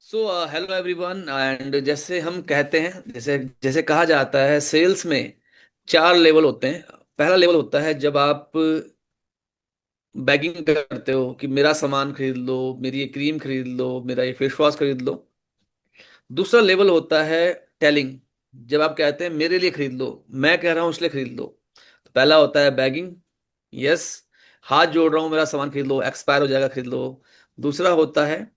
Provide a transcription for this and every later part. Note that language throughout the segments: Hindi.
सो हेलो एवरीवन एंड जैसे हम कहते हैं जैसे जैसे कहा जाता है सेल्स में चार लेवल होते हैं। पहला लेवल होता है जब आप बैगिंग करते हो कि मेरा सामान खरीद लो, मेरी ये क्रीम खरीद लो, मेरा ये फेस वॉश खरीद लो। दूसरा लेवल होता है टेलिंग, जब आप कहते हैं मेरे लिए खरीद लो, मैं कह रहा हूं इसलिए खरीद लो। तो पहला होता है बैगिंग, यस, हाथ जोड़ रहा हूं मेरा सामान खरीद लो, एक्सपायर हो जाएगा खरीद लो। दूसरा होता है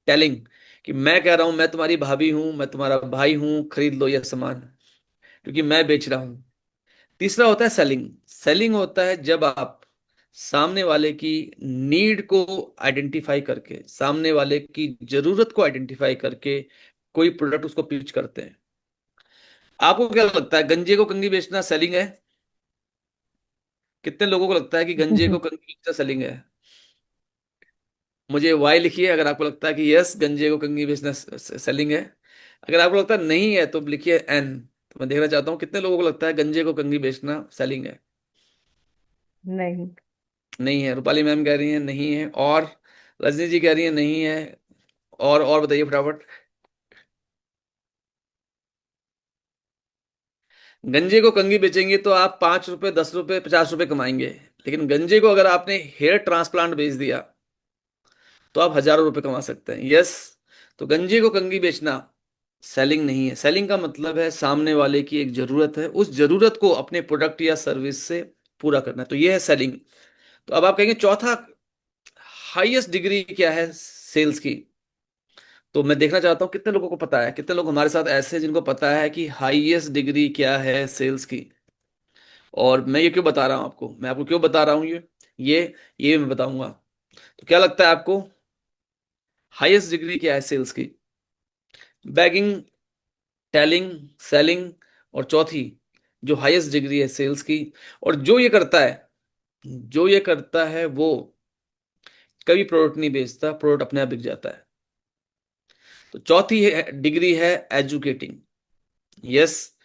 टेलिंग, कि मैं कह रहा हूं मैं तुम्हारी भाभी हूं, मैं तुम्हारा भाई हूं, खरीद लो यह सामान क्योंकि मैं बेच रहा हूं। तीसरा होता है सेलिंग। सेलिंग होता है जब आप सामने वाले की नीड को आइडेंटिफाई करके, सामने वाले की जरूरत को आइडेंटिफाई करके कोई प्रोडक्ट उसको पिच करते हैं। आपको क्या लगता है गंजे को कंघी बेचना सेलिंग है? कितने लोगों को लगता है कि गंजे को कंघी बेचना सेलिंग है? मुझे वाई लिखिए अगर आपको लगता है कि यस गंजे को कंघी बेचना सेलिंग है। अगर आपको लगता है नहीं है तो लिखिए एन। तो मैं देखना चाहता हूँ कितने लोगों को लगता है गंजे को कंघी बेचना सेलिंग है। नहीं। नहीं है। रूपाली मैम कह रही है नहीं है, और रजनी जी कह रही है नहीं है। और बताइए फटाफट। गंजे को कंघी बेचेंगे तो आप 5 रुपए, 10 रुपए, 50 रुपए कमाएंगे। लेकिन गंजे को अगर आपने हेयर ट्रांसप्लांट बेच दिया तो आप हजारों रुपए कमा सकते हैं। यस। तो गंजे को कंघी बेचना सेलिंग नहीं है। सेलिंग का मतलब है सामने वाले की एक जरूरत है, उस जरूरत को अपने प्रोडक्ट या सर्विस से पूरा करना, तो ये है सेलिंग। तो अब आप कहेंगे चौथा हाईएस्ट डिग्री क्या है सेल्स की? तो मैं देखना चाहता हूँ कितने लोगों को पता है, कितने लोग हमारे साथ ऐसे हैं जिनको पता है कि हाईएस्ट डिग्री क्या है सेल्स की। और मैं ये क्यों बता रहा हूँ आपको, मैं आपको क्यों बता रहा हूँ ये मैं बताऊंगा। तो क्या लगता है आपको हाईएस्ट डिग्री क्या है सेल्स की? बैगिंग, टेलिंग, सेलिंग, और चौथी जो हाईएस्ट डिग्री है सेल्स की। और जो ये करता है वो कभी प्रोडक्ट नहीं बेचता, प्रोडक्ट अपने आप बिक जाता है। तो चौथी डिग्री है एजुकेटिंग। यस।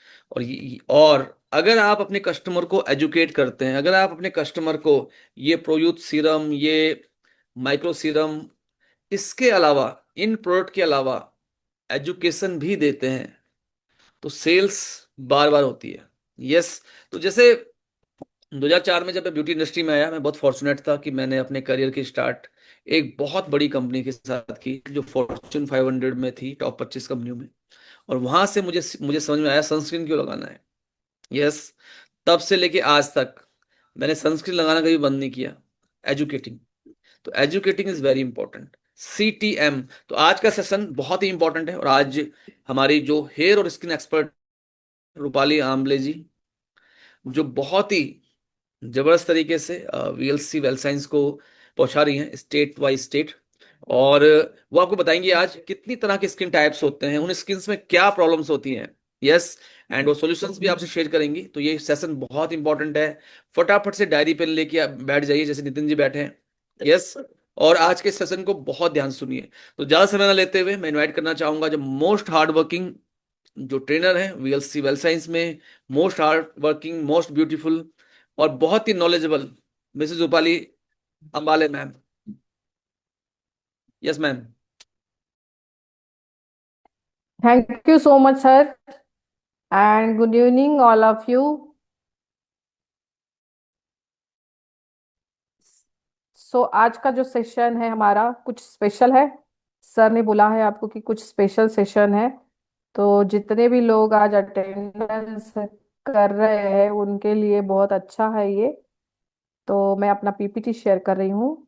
और अगर आप अपने कस्टमर को एजुकेट करते हैं, अगर आप अपने कस्टमर को ये प्रोयूथ सीरम, ये माइक्रो सीरम, इसके अलावा, इन प्रोडक्ट के अलावा एजुकेशन भी देते हैं, तो सेल्स बार बार होती है। यस। तो जैसे 2004 में जब मैं ब्यूटी इंडस्ट्री में आया, मैं बहुत फॉर्चुनेट था कि मैंने अपने करियर की स्टार्ट एक बहुत बड़ी कंपनी के साथ की जो फॉर्च्यून 500 में थी, टॉप 25 कंपनियों में। और वहां से मुझे मुझे समझ में आया सनस्क्रीन क्यों लगाना है। यस। तब से लेके आज तक मैंने सनस्क्रीन लगाना कभी बंद नहीं किया। एजुकेटिंग, तो educating is very important. CTM। तो आज का सेशन बहुत ही इंपॉर्टेंट है, और आज हमारी जो हेयर और स्किन एक्सपर्ट रूपाली आम्बले जी, जो बहुत ही जबरदस्त तरीके से VLC वेल साइंस को पहुंचा रही हैं स्टेट बाय स्टेट। और वो आपको बताएंगे आज कितनी तरह के स्किन टाइप्स होते हैं, उन स्किन्स में क्या प्रॉब्लम्स होती हैं। यस। एंड वो सॉल्यूशंस भी आपसे शेयर करेंगी। तो ये सेशन बहुत इंपॉर्टेंट है। फटाफट से डायरी पेन लेके आप बैठ जाइए जैसे नितिन जी बैठे हैं। यस। और आज के सेशन को बहुत ध्यान से सुनिए। तो ज्यादा समय ना लेते हुए मैं इनवाइट करना चाहूंगा जो मोस्ट हार्ड वर्किंग जो ट्रेनर है VLC वेल साइंस में, most hard working, most beautiful और बहुत ही knowledgeable Mrs Rupali Ambale ma'am. Yes ma'am. Thank you so much sir and good evening all of you. So आज का जो सेशन है हमारा कुछ स्पेशल है। सर ने बोला है आपको कि कुछ स्पेशल सेशन है। तो जितने भी लोग आज अटेंडेंस कर रहे हैं उनके लिए बहुत अच्छा है ये। तो मैं अपना पीपीटी शेयर कर रही हूँ।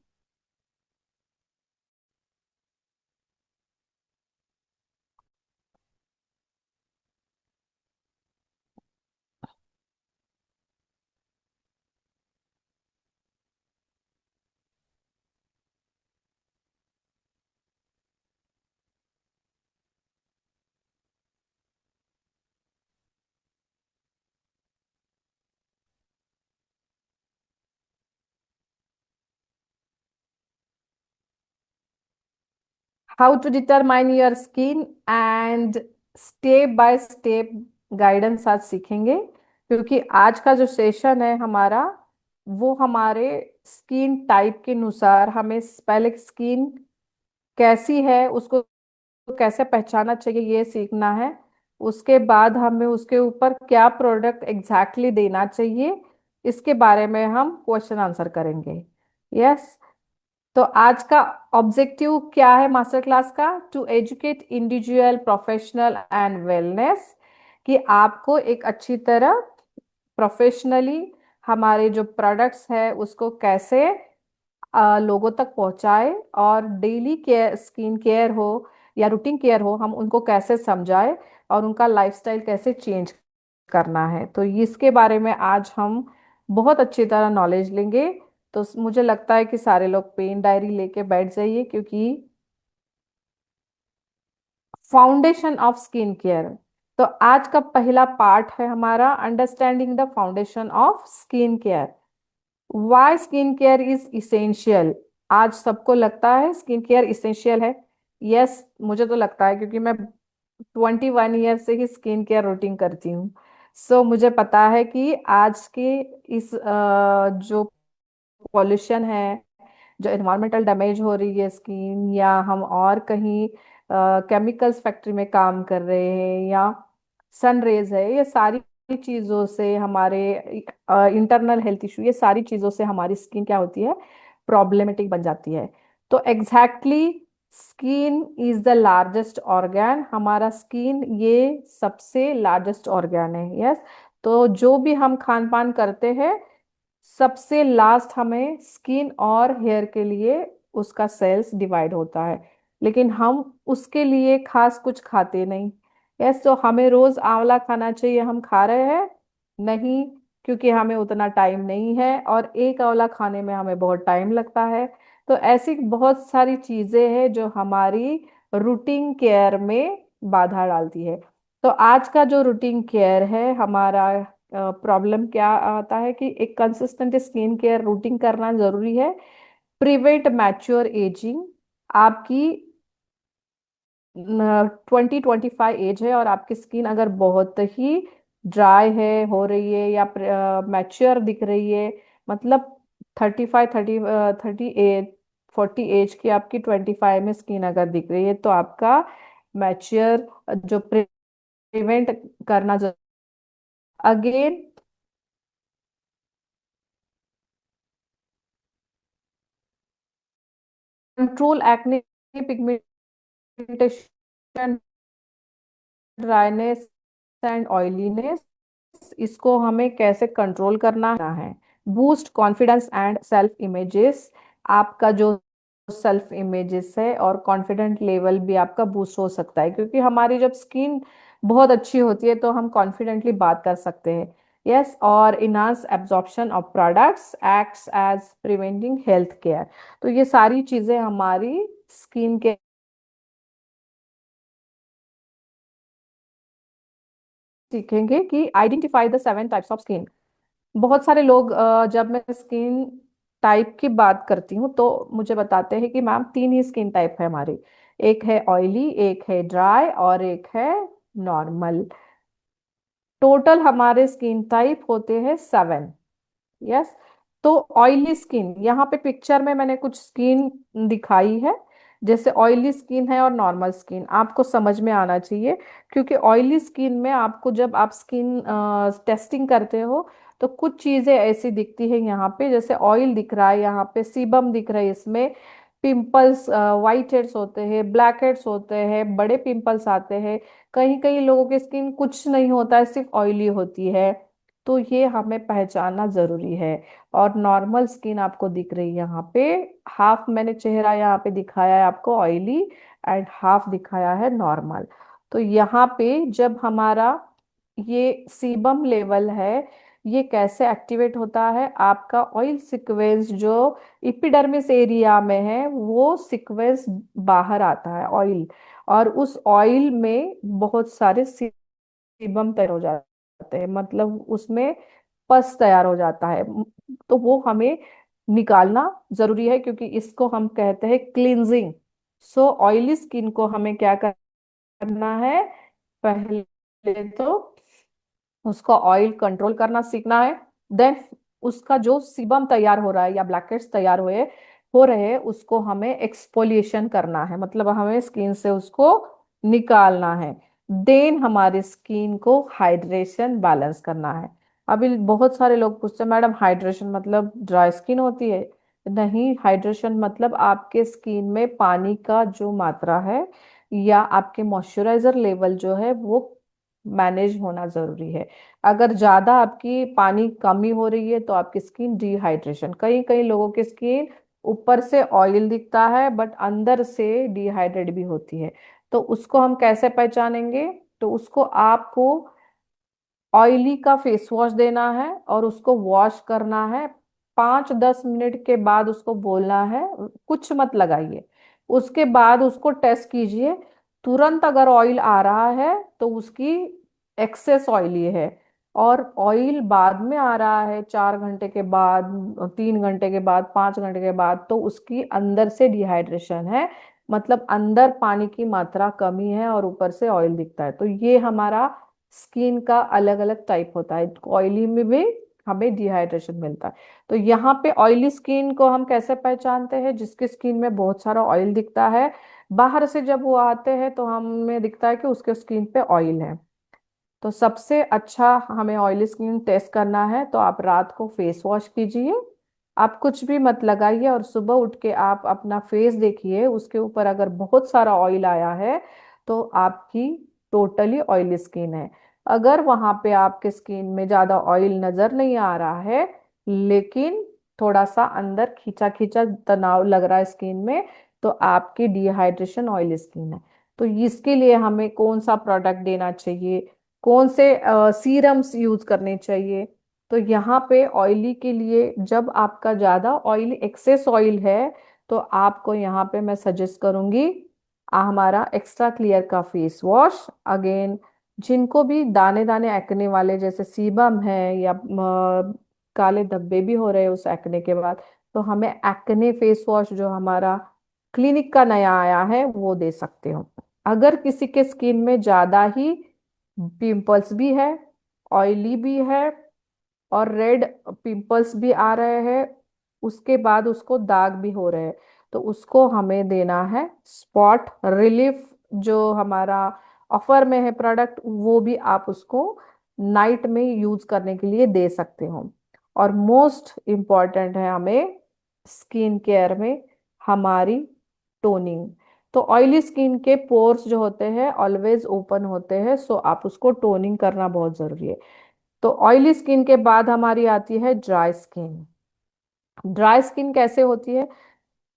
How to determine your skin and step by step guidance आज सीखेंगे। क्योंकि आज का जो सेशन है हमारा वो हमारे स्किन टाइप के अनुसार हमें पहले स्किन कैसी है उसको कैसे पहचाना चाहिए ये सीखना है। उसके बाद हमें उसके ऊपर क्या प्रोडक्ट एग्जैक्टली देना चाहिए, इसके बारे में हम क्वेश्चन आंसर करेंगे। यस। तो आज का ऑब्जेक्टिव क्या है मास्टर क्लास का? To educate individual, professional and wellness, कि आपको एक अच्छी तरह प्रोफेशनली हमारे जो प्रोडक्ट्स है उसको कैसे लोगों तक पहुंचाए, और डेली केयर, स्किन केयर हो या रूटीन केयर हो, हम उनको कैसे समझाए और उनका लाइफस्टाइल कैसे चेंज करना है। तो इसके बारे में आज हम बहुत अच्छी तरह नॉलेज लेंगे। तो मुझे लगता है कि सारे लोग पेन डायरी लेके बैठ जाइए, क्योंकि फाउंडेशन ऑफ स्किन केयर। तो आज का पहला पार्ट है हमारा understanding the foundation of skin care. Why skin care is essential? आज सबको लगता है स्किन केयर इसेंशियल है। यस, मुझे तो लगता है, क्योंकि मैं 21 ईयर से ही स्किन केयर रूटीन करती हूँ। सो मुझे पता है कि आज के इस जो पॉल्यूशन है, जो एनवायरमेंटल डैमेज हो रही है स्किन, या हम और कहीं केमिकल्स फैक्ट्री में काम कर रहे हैं, या सन रेज है, ये सारी चीजों से हमारे इंटरनल हेल्थ इशू, ये सारी चीजों से हमारी स्किन क्या होती है, प्रॉब्लमेटिक बन जाती है। तो exactly skin is the largest organ. हमारा स्किन ये सबसे लार्जेस्ट ऑर्गन है। यस। तो जो भी हम खान पान करते हैं, सबसे लास्ट हमें स्किन और हेयर के लिए उसका सेल्स डिवाइड होता है, लेकिन हम उसके लिए खास कुछ खाते नहीं। यस। तो हमें रोज आंवला खाना चाहिए, हम खा रहे हैं? नहीं, क्योंकि हमें उतना टाइम नहीं है, और एक आंवला खाने में हमें बहुत टाइम लगता है। तो ऐसी बहुत सारी चीजें हैं जो हमारी रूटीन केयर में बाधा डालती है। तो आज का जो रूटीन केयर है हमारा, प्रॉब्लम क्या आता है कि एक कंसिस्टेंट स्किन केयर रूटीन करना जरूरी है। Prevent mature ageing. आपकी 20-25 एज है और आपकी स्किन अगर बहुत ही ड्राई है, हो रही है, या मैच्योर दिख रही है, मतलब 35, 38, 40 एज की आपकी 25 में स्किन अगर दिख रही है, तो आपका मैच्योर जो प्रिवेंट करना, again control acne, pigmentation, dryness and oiliness, इसको हमें कैसे कंट्रोल करना है। Boost confidence and self images. आपका जो सेल्फ इमेजेस है और कॉन्फिडेंट लेवल भी आपका बूस्ट हो सकता है, क्योंकि हमारी जब स्किन बहुत अच्छी होती है तो हम कॉन्फिडेंटली बात कर सकते हैं। यस। और enhance absorption of products acts as preventing health care. तो ये सारी चीजें हमारी स्किन के सीखेंगे कि identify the 7 types of skin. बहुत सारे लोग जब मैं स्किन टाइप की बात करती हूँ तो मुझे बताते हैं कि मैम 3 ही स्किन टाइप है हमारी। एक है ऑयली, एक है ड्राई, और एक है नॉर्मल। टोटल हमारे स्किन टाइप होते हैं 7। यस। तो ऑयली स्किन, यहाँ पे पिक्चर में मैंने कुछ स्किन दिखाई है, जैसे ऑयली स्किन है और नॉर्मल स्किन, आपको समझ में आना चाहिए। क्योंकि ऑयली स्किन में आपको, जब आप स्किन टेस्टिंग करते हो, तो कुछ चीजें ऐसी दिखती है यहाँ पे, जैसे ऑयल दिख रहा है, यहाँ पे सीबम दिख रहा है, इसमें पिंपल्स, वाइट हेड्स होते हैं, ब्लैक हेड्स होते हैं, बड़े पिंपल्स आते हैं। कहीं कहीं लोगों की स्किन कुछ नहीं होता है, सिर्फ ऑयली होती है। तो ये हमें पहचानना जरूरी है। और नॉर्मल स्किन आपको दिख रही है यहाँ पे, हाफ मैंने चेहरा यहाँ पे दिखाया है आपको ऑयली, एंड हाफ दिखाया है नॉर्मल। तो यहाँ पे जब हमारा ये सीबम लेवल है, ये कैसे एक्टिवेट होता है, आपका ऑयल सीक्वेंस जो इपिडर्मिस एरिया में है, वो सीक्वेंस बाहर आता है ऑयल, और उस ऑयल में बहुत सारे सीबम तैयार हो जाते हैं, मतलब उसमें पस तैयार हो जाता है। तो वो हमें निकालना जरूरी है, क्योंकि इसको हम कहते हैं क्लींजिंग। सो ऑयली स्किन को हमें क्या करना है, पहले तो उसका ऑयल कंट्रोल करना सीखना है। देन उसका जो सीबम तैयार हो रहा है या ब्लैकहेड्स तैयार हुए, हो रहे हैं उसको हमें एक्सफोलिएशन करना है, मतलब हमें स्किन से उसको निकालना है। देन हमारी स्किन को हाइड्रेशन बैलेंस करना है। अभी बहुत सारे लोग पूछते हैं मैडम हाइड्रेशन मतलब ड्राई स्किन होती है? नहीं, हाइड्रेशन मतलब आपके स्किन में पानी का जो मात्रा है या आपके मॉइस्चराइजर लेवल जो है वो मैनेज होना जरूरी है। अगर ज्यादा आपकी पानी कमी हो रही है तो आपकी स्किन डिहाइड्रेशन, कई कई लोगों की स्किन ऊपर से ऑयल दिखता है बट अंदर से डिहाइड्रेट भी होती है। तो उसको हम कैसे पहचानेंगे? तो उसको आपको ऑयली का फेस वॉश देना है और उसको वॉश करना है। 5-10 मिनट के बाद उसको बोलना है कुछ मत लगाइए। उसके बाद उसको टेस्ट कीजिए। तुरंत अगर ऑयल आ रहा है तो उसकी एक्सेस ऑयली है। और ऑयल बाद में आ रहा है 4 घंटे के बाद, 3 घंटे के बाद, 5 घंटे के बाद, तो उसकी अंदर से डिहाइड्रेशन है। मतलब अंदर पानी की मात्रा कमी है और ऊपर से ऑयल दिखता है। तो ये हमारा स्किन का अलग अलग टाइप होता है, ऑयली में भी हमें डिहाइड्रेशन मिलता है। तो यहाँ पे ऑयली स्किन को हम कैसे पहचानते हैं? जिसकी स्किन में बहुत सारा ऑयल दिखता है, बाहर से जब वो आते हैं तो हमें दिखता है कि उसके स्किन पे ऑयल है। तो सबसे अच्छा हमें ऑयली स्किन टेस्ट करना है तो आप रात को फेस वॉश कीजिए। आप कुछ भी मत लगाइए और सुबह उठ के आप अपना फेस देखिए, उसके ऊपर अगर बहुत सारा ऑयल आया है तो आपकी टोटली ऑयली स्किन है। अगर वहां पे आपके स्किन में ज्यादा ऑयल नजर नहीं आ रहा है लेकिन थोड़ा सा अंदर खींचा खींचा तनाव लग रहा है स्किन में, तो आपकी डिहाइड्रेशन ऑयली स्किन है। तो इसके लिए हमें कौन सा प्रोडक्ट देना चाहिए, कौन से सीरम्स यूज करने चाहिए? तो यहाँ पे ऑयली के लिए जब आपका ज्यादा ऑयल एक्सेस ऑयल है तो आपको यहाँ पे मैं सजेस्ट करूंगी हमारा एक्स्ट्रा क्लियर का फेस वॉश। अगेन, जिनको भी दाने दाने एक्ने वाले जैसे सीबम है या काले धब्बे भी हो रहे हैं उस एक्ने के बाद, तो हमें एक्ने फेस वॉश जो हमारा क्लिनिक का नया आया है वो दे सकते हो। अगर किसी के स्किन में ज्यादा ही पिंपल्स भी है, ऑयली भी है और रेड पिंपल्स भी आ रहे हैं, उसके बाद उसको दाग भी हो रहे हैं, तो उसको हमें देना है स्पॉट रिलीफ। जो हमारा ऑफर में है प्रोडक्ट वो भी आप उसको नाइट में यूज करने के लिए दे सकते हो। और मोस्ट इम्पॉर्टेंट है हमें स्किन केयर में हमारी टोनिंग। तो ऑयली स्किन के पोर्स जो होते हैं ऑलवेज ओपन होते हैं, सो आप उसको टोनिंग करना बहुत जरूरी है। तो ऑयली स्किन के बाद हमारी आती है ड्राई स्किन। ड्राई स्किन कैसे होती है?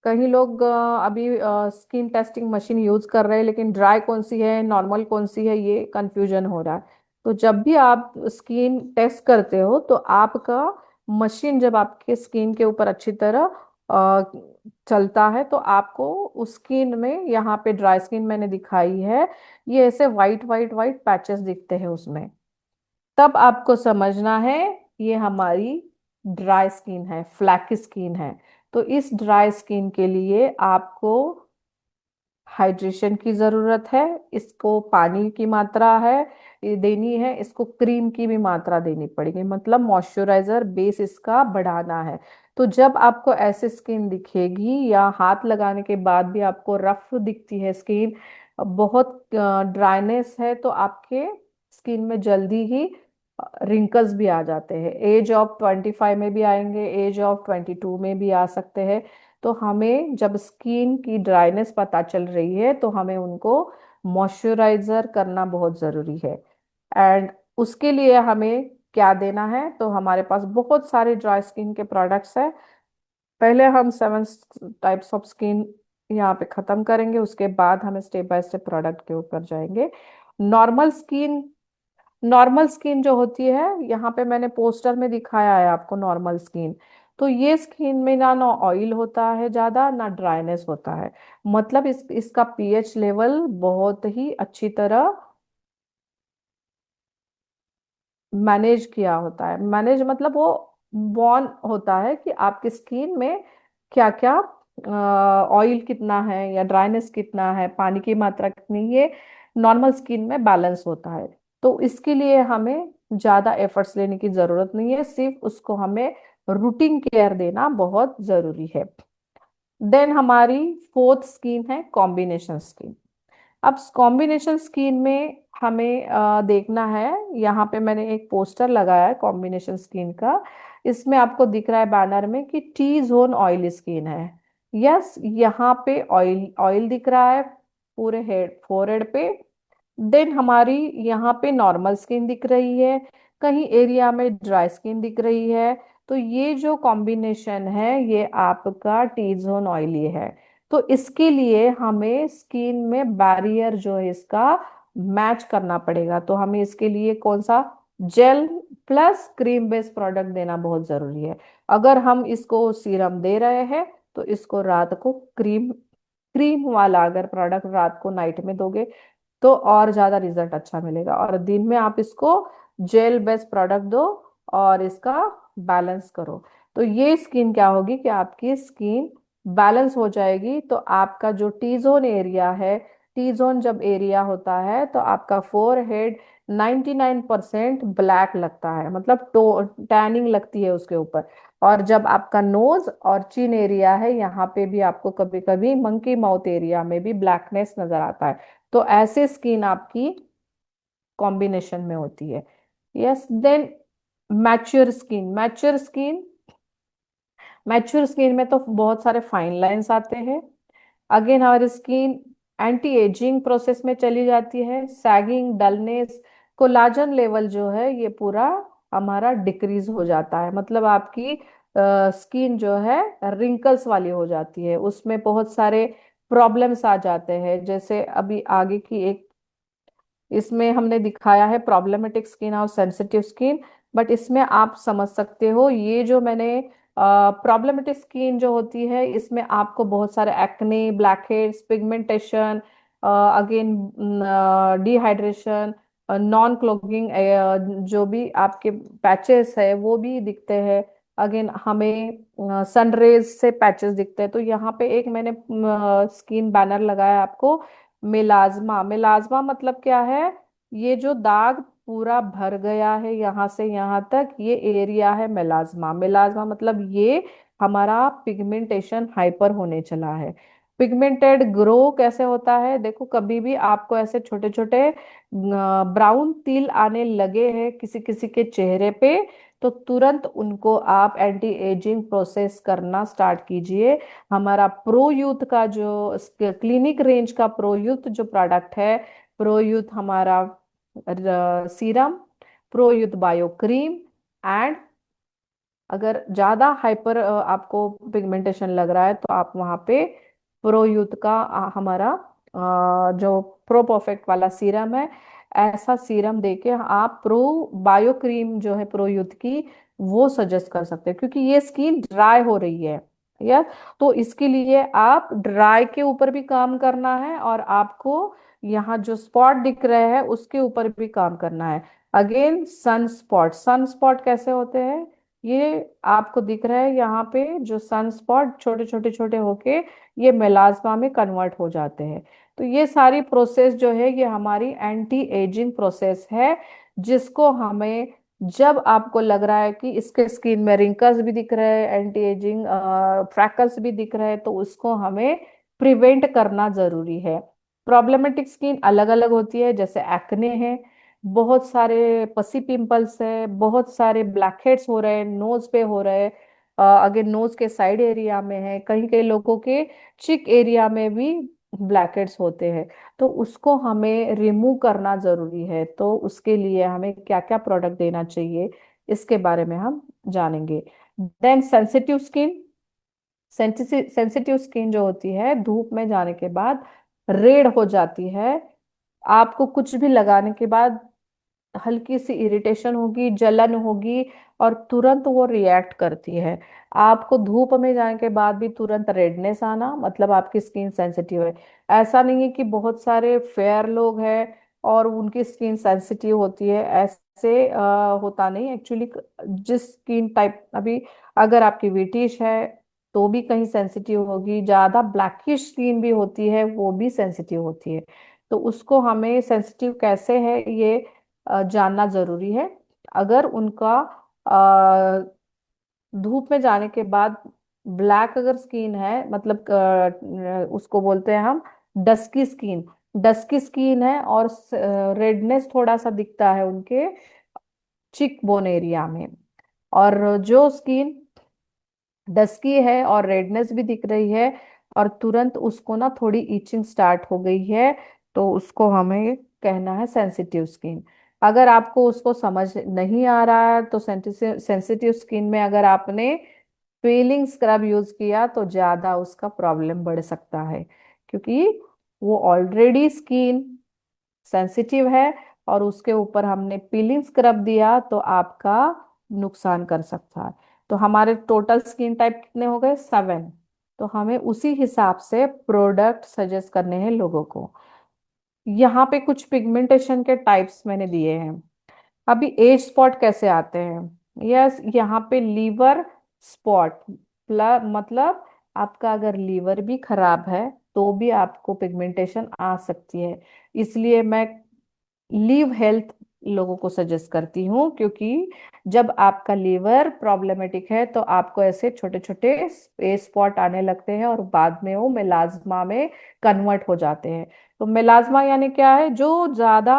कई लोग अभी स्किन टेस्टिंग मशीन यूज कर रहे हैं लेकिन ड्राई कौन सी है नॉर्मल कौन सी है ये कंफ्यूजन हो रहा है। तो जब भी आप स्किन टेस्ट करते हो तो आपका मशीन जब आपके स्किन के ऊपर अच्छी तरह चलता है तो आपको उस स्किन में, यहाँ पे ड्राई स्किन मैंने दिखाई है, ये ऐसे वाइट वाइट वाइट पैचेस दिखते हैं उसमें। तब आपको समझना है ये हमारी ड्राई स्किन है, फ्लैकी स्किन है। तो इस ड्राई स्किन के लिए आपको हाइड्रेशन की जरूरत है, इसको पानी की मात्रा है ये देनी है, इसको क्रीम की भी मात्रा देनी पड़ेगी, मतलब मॉइस्चराइजर बेस इसका बढ़ाना है। तो जब आपको ऐसी स्किन दिखेगी या हाथ लगाने के बाद भी आपको रफ दिखती है स्किन, बहुत ड्राइनेस है, तो आपके स्किन में जल्दी ही रिंकल्स भी आ जाते हैं। एज ऑफ 25 में भी आएंगे, एज ऑफ 22 में भी आ सकते हैं। तो हमें जब स्किन की ड्राइनेस पता चल रही है तो हमें उनको मॉइस्चराइजर करना बहुत जरूरी है। एंड उसके लिए हमें क्या देना है? तो हमारे पास बहुत सारे ड्राई स्किन के प्रोडक्ट्स हैं। पहले हम 7 टाइप्स ऑफ स्किन यहाँ पे खत्म करेंगे, उसके बाद हम स्टेप बाय स्टेप प्रोडक्ट के ऊपर जाएंगे। नॉर्मल स्किन, नॉर्मल स्किन जो होती है यहाँ पे मैंने पोस्टर में दिखाया है आपको नॉर्मल स्किन। तो ये स्किन में ना ना ऑयल होता है ज्यादा ना ड्राइनेस होता है, मतलब इसका पीएच लेवल बहुत ही अच्छी तरह मैनेज किया होता है। मैनेज मतलब वो बॉर्न होता है कि आपकी स्किन में क्या क्या ऑयल कितना है या ड्राइनेस कितना है, पानी की मात्रा कितनी, ये नॉर्मल स्किन में बैलेंस होता है। तो इसके लिए हमें ज्यादा एफर्ट्स लेने की जरूरत नहीं है, सिर्फ उसको हमें रूटीन केयर देना बहुत जरूरी है। देन हमारी फोर्थ स्किन है कॉम्बिनेशन स्किन। अब कॉम्बिनेशन स्किन में हमें देखना है, यहाँ पे मैंने एक पोस्टर लगाया है कॉम्बिनेशन स्किन का। इसमें आपको दिख रहा है बैनर में कि टी जोन ऑयली स्किन है। यस, यहाँ पे ऑयल ऑयल दिख रहा है पूरे हेड फोरहेड पे। देन हमारी यहाँ पे नॉर्मल स्किन दिख रही है, कहीं एरिया में ड्राई स्किन दिख रही है। तो ये जो कॉम्बिनेशन है ये आपका टी जोन ऑयली है। तो इसके लिए हमें स्किन में बैरियर जो है इसका मैच करना पड़ेगा। तो हमें इसके लिए कौन सा gel plus cream based product देना बहुत जरूरी है। अगर हम इसको सीरम दे रहे हैं तो इसको रात को क्रीम क्रीम वाला अगर प्रोडक्ट रात को नाइट में दोगे तो और ज्यादा रिजल्ट अच्छा मिलेगा। और दिन में आप इसको जेल बेस्ड प्रोडक्ट दो और इसका बैलेंस करो। तो ये स्किन क्या होगी कि आपकी स्किन बैलेंस हो जाएगी। तो आपका जो टी जोन एरिया है, टी जोन जब एरिया होता है तो आपका फोर हेड 99% ब्लैक लगता है, मतलब टैनिंग लगती है उसके ऊपर। और जब आपका नोज और चिन एरिया है यहाँ पे भी आपको कभी कभी मंकी माउथ एरिया में भी ब्लैकनेस नजर आता है। तो ऐसे स्किन आपकी कॉम्बिनेशन में होती है। Yes, then mature skin. Mature skin में तो बहुत सारे फाइन लाइंस आते हैं। अगेन हमारी स्किन एंटी एजिंग प्रोसेस में चली जाती है। सैगिंग, डलनेस, कोलाजन लेवल जो है ये पूरा हमारा डिक्रीज हो जाता है। मतलब आपकी स्किन जो है रिंकल्स वाली हो जाती है, उसमें बहुत सारे प्रॉब्लम्स आ जाते हैं। जैसे अभी आगे की एक इसमें हमने दिखाया है प्रॉब्लमेटिक स्किन और सेंसिटिव स्किन। बट इसमें आप समझ सकते हो ये जो मैंने प्रॉब्लमेटिक स्किन जो होती है इसमें आपको बहुत सारे acne, black heads, pigmentation, again dehydration, non clogging, जो भी आपके पैचेस है वो भी दिखते हैं। अगेन हमें सन रेज से पैचेस दिखते हैं। तो यहाँ पे एक मैंने स्किन बैनर लगाया आपको, मिलाज्मा। मिलाज्मा मतलब क्या है? ये जो दाग पूरा भर गया है यहाँ से यहाँ तक, ये एरिया है मिलाज्मा। मिलाज्मा मतलब ये हमारा पिगमेंटेशन हाइपर होने चला है। पिगमेंटेड ग्रो कैसे होता है? देखो, कभी भी आपको ऐसे छोटे छोटे ब्राउन तिल आने लगे हैं किसी किसी के चेहरे पे, तो तुरंत उनको आप एंटी एजिंग प्रोसेस करना स्टार्ट कीजिए। हमारा प्रो यूथ का जो क्लिनिक रेंज का प्रो यूथ जो प्रोडक्ट है, प्रो यूथ हमारा serum, pro youth bio cream, and अगर ज्यादा हाइपर आपको पिगमेंटेशन लग रहा है तो आप वहां पे प्रो यूथ का हमारा जो प्रो परफेक्ट वाला सीरम है, ऐसा सीरम देके आप प्रो बायो क्रीम जो है प्रो यूथ की वो सजेस्ट कर सकते हैं। क्योंकि ये स्किन ड्राई हो रही है या, तो इसके लिए आप ड्राई के ऊपर भी काम करना है और आपको यहाँ जो स्पॉट दिख रहे हैं उसके ऊपर भी काम करना है। Again sun spot. Sun spot कैसे होते हैं? ये आपको दिख रहा है यहाँ पे जो सन स्पॉट छोटे छोटे छोटे होके ये मेलाज्मा में कन्वर्ट हो जाते हैं। तो ये सारी प्रोसेस जो है ये हमारी एंटी एजिंग प्रोसेस है, जिसको हमें जब आपको लग रहा है कि इसके स्किन में रिंकल्स भी दिख रहे हैं, एंटी एजिंग फ्रैकल्स भी दिख रहे हैं, तो उसको हमें प्रिवेंट करना जरूरी है। प्रॉब्लमेटिक स्किन अलग अलग होती है, जैसे एक्ने है, बहुत सारे पसी पिंपल्स है, बहुत सारे ब्लैक हेड्स हो रहे हैं, नोज पे हो रहे हैं, अगर नोज के साइड एरिया में है, कहीं कहीं लोगों के चिक एरिया में भी ब्लैक हेड्स होते हैं। तो उसको हमें रिमूव करना जरूरी है। तो उसके लिए हमें क्या क्या प्रोडक्ट देना चाहिए इसके बारे में हम जानेंगे। Then sensitive skin. Sensitive skin जो होती है धूप में जाने के बाद रेड हो जाती है। आपको कुछ भी लगाने के बाद हल्की सी इरिटेशन होगी, जलन होगी, और तुरंत वो रिएक्ट करती है। आपको धूप में जाने के बाद भी तुरंत रेडनेस आना, मतलब आपकी स्किन सेंसिटिव है। ऐसा नहीं है कि बहुत सारे फेयर लोग हैं और उनकी स्किन सेंसिटिव होती है, ऐसे होता नहीं एक्चुअली। जिस स्किन टाइप अभी अगर आपकी विटिश है तो भी कहीं सेंसिटिव होगी, ज्यादा ब्लैकिश स्किन भी होती है वो भी सेंसिटिव होती है। तो उसको हमें सेंसिटिव कैसे है ये जानना जरूरी है। अगर उनका धूप में जाने के बाद ब्लैक अगर स्किन है, मतलब उसको बोलते हैं हम डस्की स्किन। डस्की स्किन है और रेडनेस थोड़ा सा दिखता है उनके चिक बोन एरिया में। और जो स्किन डस्की है और रेडनेस भी दिख रही है और तुरंत उसको ना थोड़ी इचिंग स्टार्ट हो गई है, तो उसको हमें कहना है सेंसिटिव स्किन। अगर आपको उसको समझ नहीं आ रहा है तो सेंसिटिव स्किन में अगर आपने पीलिंग स्क्रब यूज किया तो ज्यादा उसका प्रॉब्लम बढ़ सकता है, क्योंकि वो ऑलरेडी स्किन सेंसिटिव है और उसके ऊपर हमने पीलिंग स्क्रब दिया तो आपका नुकसान कर सकता है। तो हमारे टोटल स्किन टाइप कितने हो गए? 7। तो हमें उसी हिसाब से प्रोडक्ट सजेस्ट करने हैं लोगों को। यहाँ पे कुछ पिगमेंटेशन के टाइप्स मैंने दिए हैं। अभी एज स्पॉट कैसे आते हैं? यस, यहाँ पे लीवर स्पॉट मतलब आपका अगर लीवर भी खराब है तो भी आपको पिगमेंटेशन आ सकती है। इसलिए मैं लीव हेल्थ लोगों को सजेस्ट करती हूँ, क्योंकि जब आपका लीवर प्रॉब्लमेटिक है तो आपको ऐसे छोटे छोटे स्पॉट आने लगते हैं और बाद में वो मेलाज्मा में कन्वर्ट हो जाते हैं। तो मेलाज्मा यानी क्या है? जो ज्यादा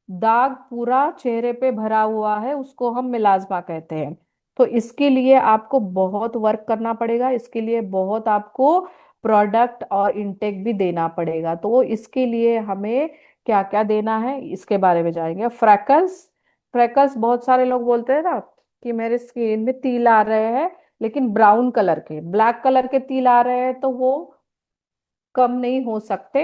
दाग पूरा चेहरे पे भरा हुआ है उसको हम मेलाज्मा कहते हैं। तो इसके लिए आपको बहुत वर्क करना पड़ेगा, इसके लिए बहुत आपको प्रोडक्ट और इनटेक भी देना पड़ेगा। तो इसके लिए हमें क्या क्या देना है इसके बारे में जाएंगे। फ्रैकल्स, फ्रैकल्स बहुत सारे लोग बोलते हैं ना कि मेरे स्किन में तिल आ रहे हैं, लेकिन ब्राउन कलर के, ब्लैक कलर के तिल आ रहे हैं, तो वो कम नहीं हो सकते,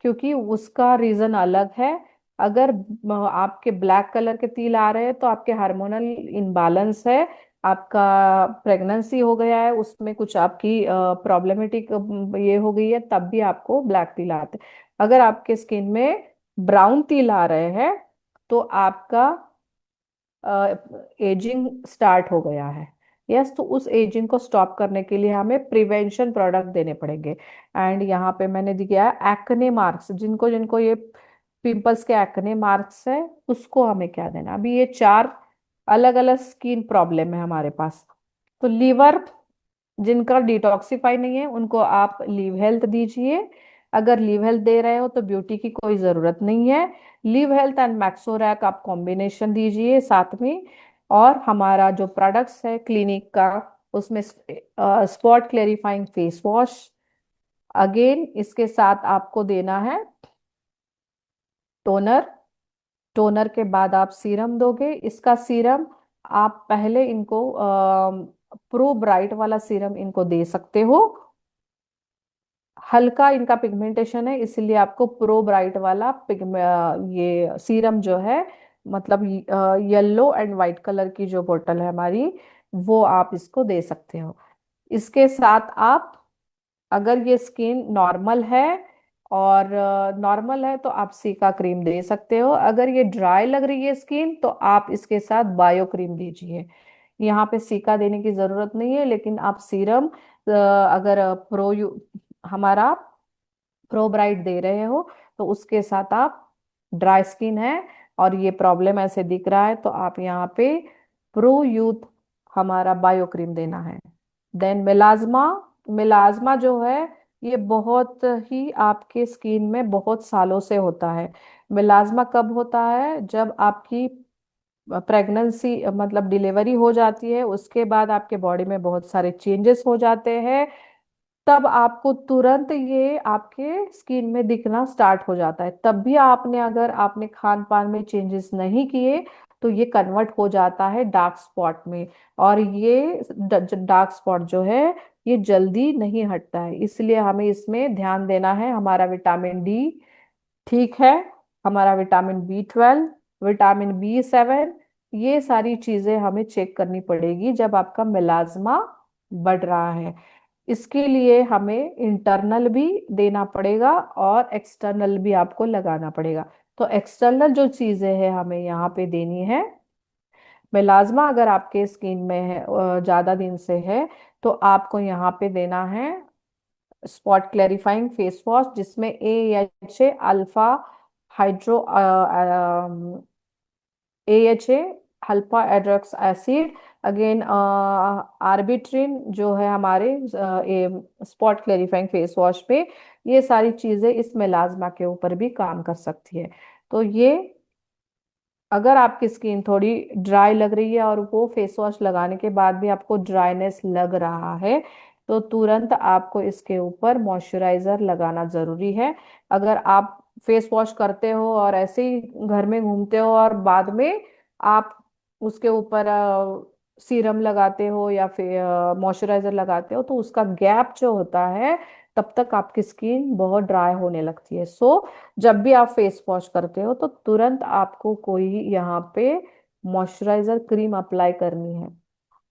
क्योंकि उसका रीजन अलग है। अगर आपके ब्लैक कलर के तिल आ रहे हैं तो आपके हार्मोनल इनबैलेंस है, आपका प्रेगनेंसी हो गया है, उसमें कुछ आपकी प्रॉब्लमेटिक ये हो गई है, तब भी आपको ब्लैक तिल आते हैं। अगर आपके स्किन में ब्राउन तिल आ रहे हैं तो आपका एजिंग स्टार्ट हो गया है। यस, तो उस एजिंग को स्टॉप करने के लिए हमें प्रिवेंशन प्रोडक्ट देने पड़ेंगे। एंड यहाँ पे मैंने दिया है एक्ने मार्क्स, जिनको जिनको ये पिंपल्स के एक्ने मार्क्स है उसको हमें क्या देना। अभी ये 4 अलग अलग स्किन प्रॉब्लम है हमारे पास। तो लीवर, जिनका डिटॉक्सिफाई नहीं है उनको आप लीव हेल्थ दीजिए। अगर लीव हेल्थ दे रहे हो तो ब्यूटी की कोई जरूरत नहीं है। लीव हेल्थ एंड मैक्सोरैक आप कॉम्बिनेशन दीजिए साथ में। और हमारा जो प्रोडक्ट्स है क्लिनिक का, उसमें spot clarifying face wash, again इसके साथ आपको देना है टोनर। टोनर के बाद आप सीरम दोगे। इसका सीरम आप पहले इनको प्रो ब्राइट वाला सीरम इनको दे सकते हो। हल्का इनका पिगमेंटेशन है इसलिए आपको प्रो ब्राइट वाला ये सीरम जो है, मतलब येलो एंड वाइट कलर की जो बोतल है हमारी, वो आप इसको दे सकते हो। इसके साथ आप, अगर ये स्किन नॉर्मल है और नॉर्मल है तो आप सीका क्रीम दे सकते हो। अगर ये ड्राई लग रही है स्किन तो आप इसके साथ बायो क्रीम दीजिए। यहाँ पे सीका देने की जरूरत नहीं है, लेकिन आप सीरम अगर हमारा प्रो ब्राइट दे रहे हो तो उसके साथ आप, ड्राई स्किन है और ये प्रॉब्लम ऐसे दिख रहा है तो आप यहाँ पे प्रो यूथ हमारा बायो क्रीम देना है। Then melasma. मेलाज्मा जो है ये बहुत ही आपके स्किन में बहुत सालों से होता है। मेलाज्मा कब होता है? जब आपकी प्रेगनेंसी मतलब डिलीवरी हो जाती है, उसके बाद आपके बॉडी में बहुत सारे चेंजेस हो जाते हैं, तब आपको तुरंत ये आपके स्किन में दिखना स्टार्ट हो जाता है। तब भी आपने, अगर आपने खान पान में चेंजेस नहीं किए तो ये कन्वर्ट हो जाता है डार्क स्पॉट में। और ये डार्क स्पॉट जो है ये जल्दी नहीं हटता है, इसलिए हमें इसमें ध्यान देना है। हमारा विटामिन डी ठीक है, हमारा विटामिन B12, विटामिन B7, ये सारी चीजें हमें चेक करनी पड़ेगी जब आपका मेलाज्मा बढ़ रहा है। इसके लिए हमें इंटरनल भी देना पड़ेगा और एक्सटर्नल भी आपको लगाना पड़ेगा। तो एक्सटर्नल जो चीजें हैं हमें यहाँ पे देनी है, मेलाज्मा अगर आपके स्किन में है ज्यादा दिन से है, तो आपको यहाँ पे देना है स्पॉट क्लैरिफाइंग फेस वॉश, जिसमें AHA alpha hydro AHA alpha hydroxy acid again arbutin जो है हमारे स्पॉट क्लेरिफाइंग फेस वॉश पे, ये सारी चीजें इस मेलाज्मा के ऊपर भी काम कर सकती है। तो ये, अगर आपकी स्किन थोड़ी ड्राई लग रही है और वो फेस वॉश लगाने के बाद भी आपको ड्राइनेस लग रहा है, तो तुरंत आपको इसके ऊपर मॉइस्चराइजर लगाना जरूरी है। अगर आप फेस वॉश करते हो और ऐसे ही घर में घूमते हो और बाद में आप उसके ऊपर सीरम लगाते हो या फिर मॉइस्चराइजर लगाते हो, तो उसका गैप जो होता है, तब तक आपकी स्किन बहुत ड्राई होने लगती है। सो जब भी आप फेस वॉश करते हो तो तुरंत आपको कोई यहाँ पे मॉइस्चराइजर क्रीम अप्लाई करनी है।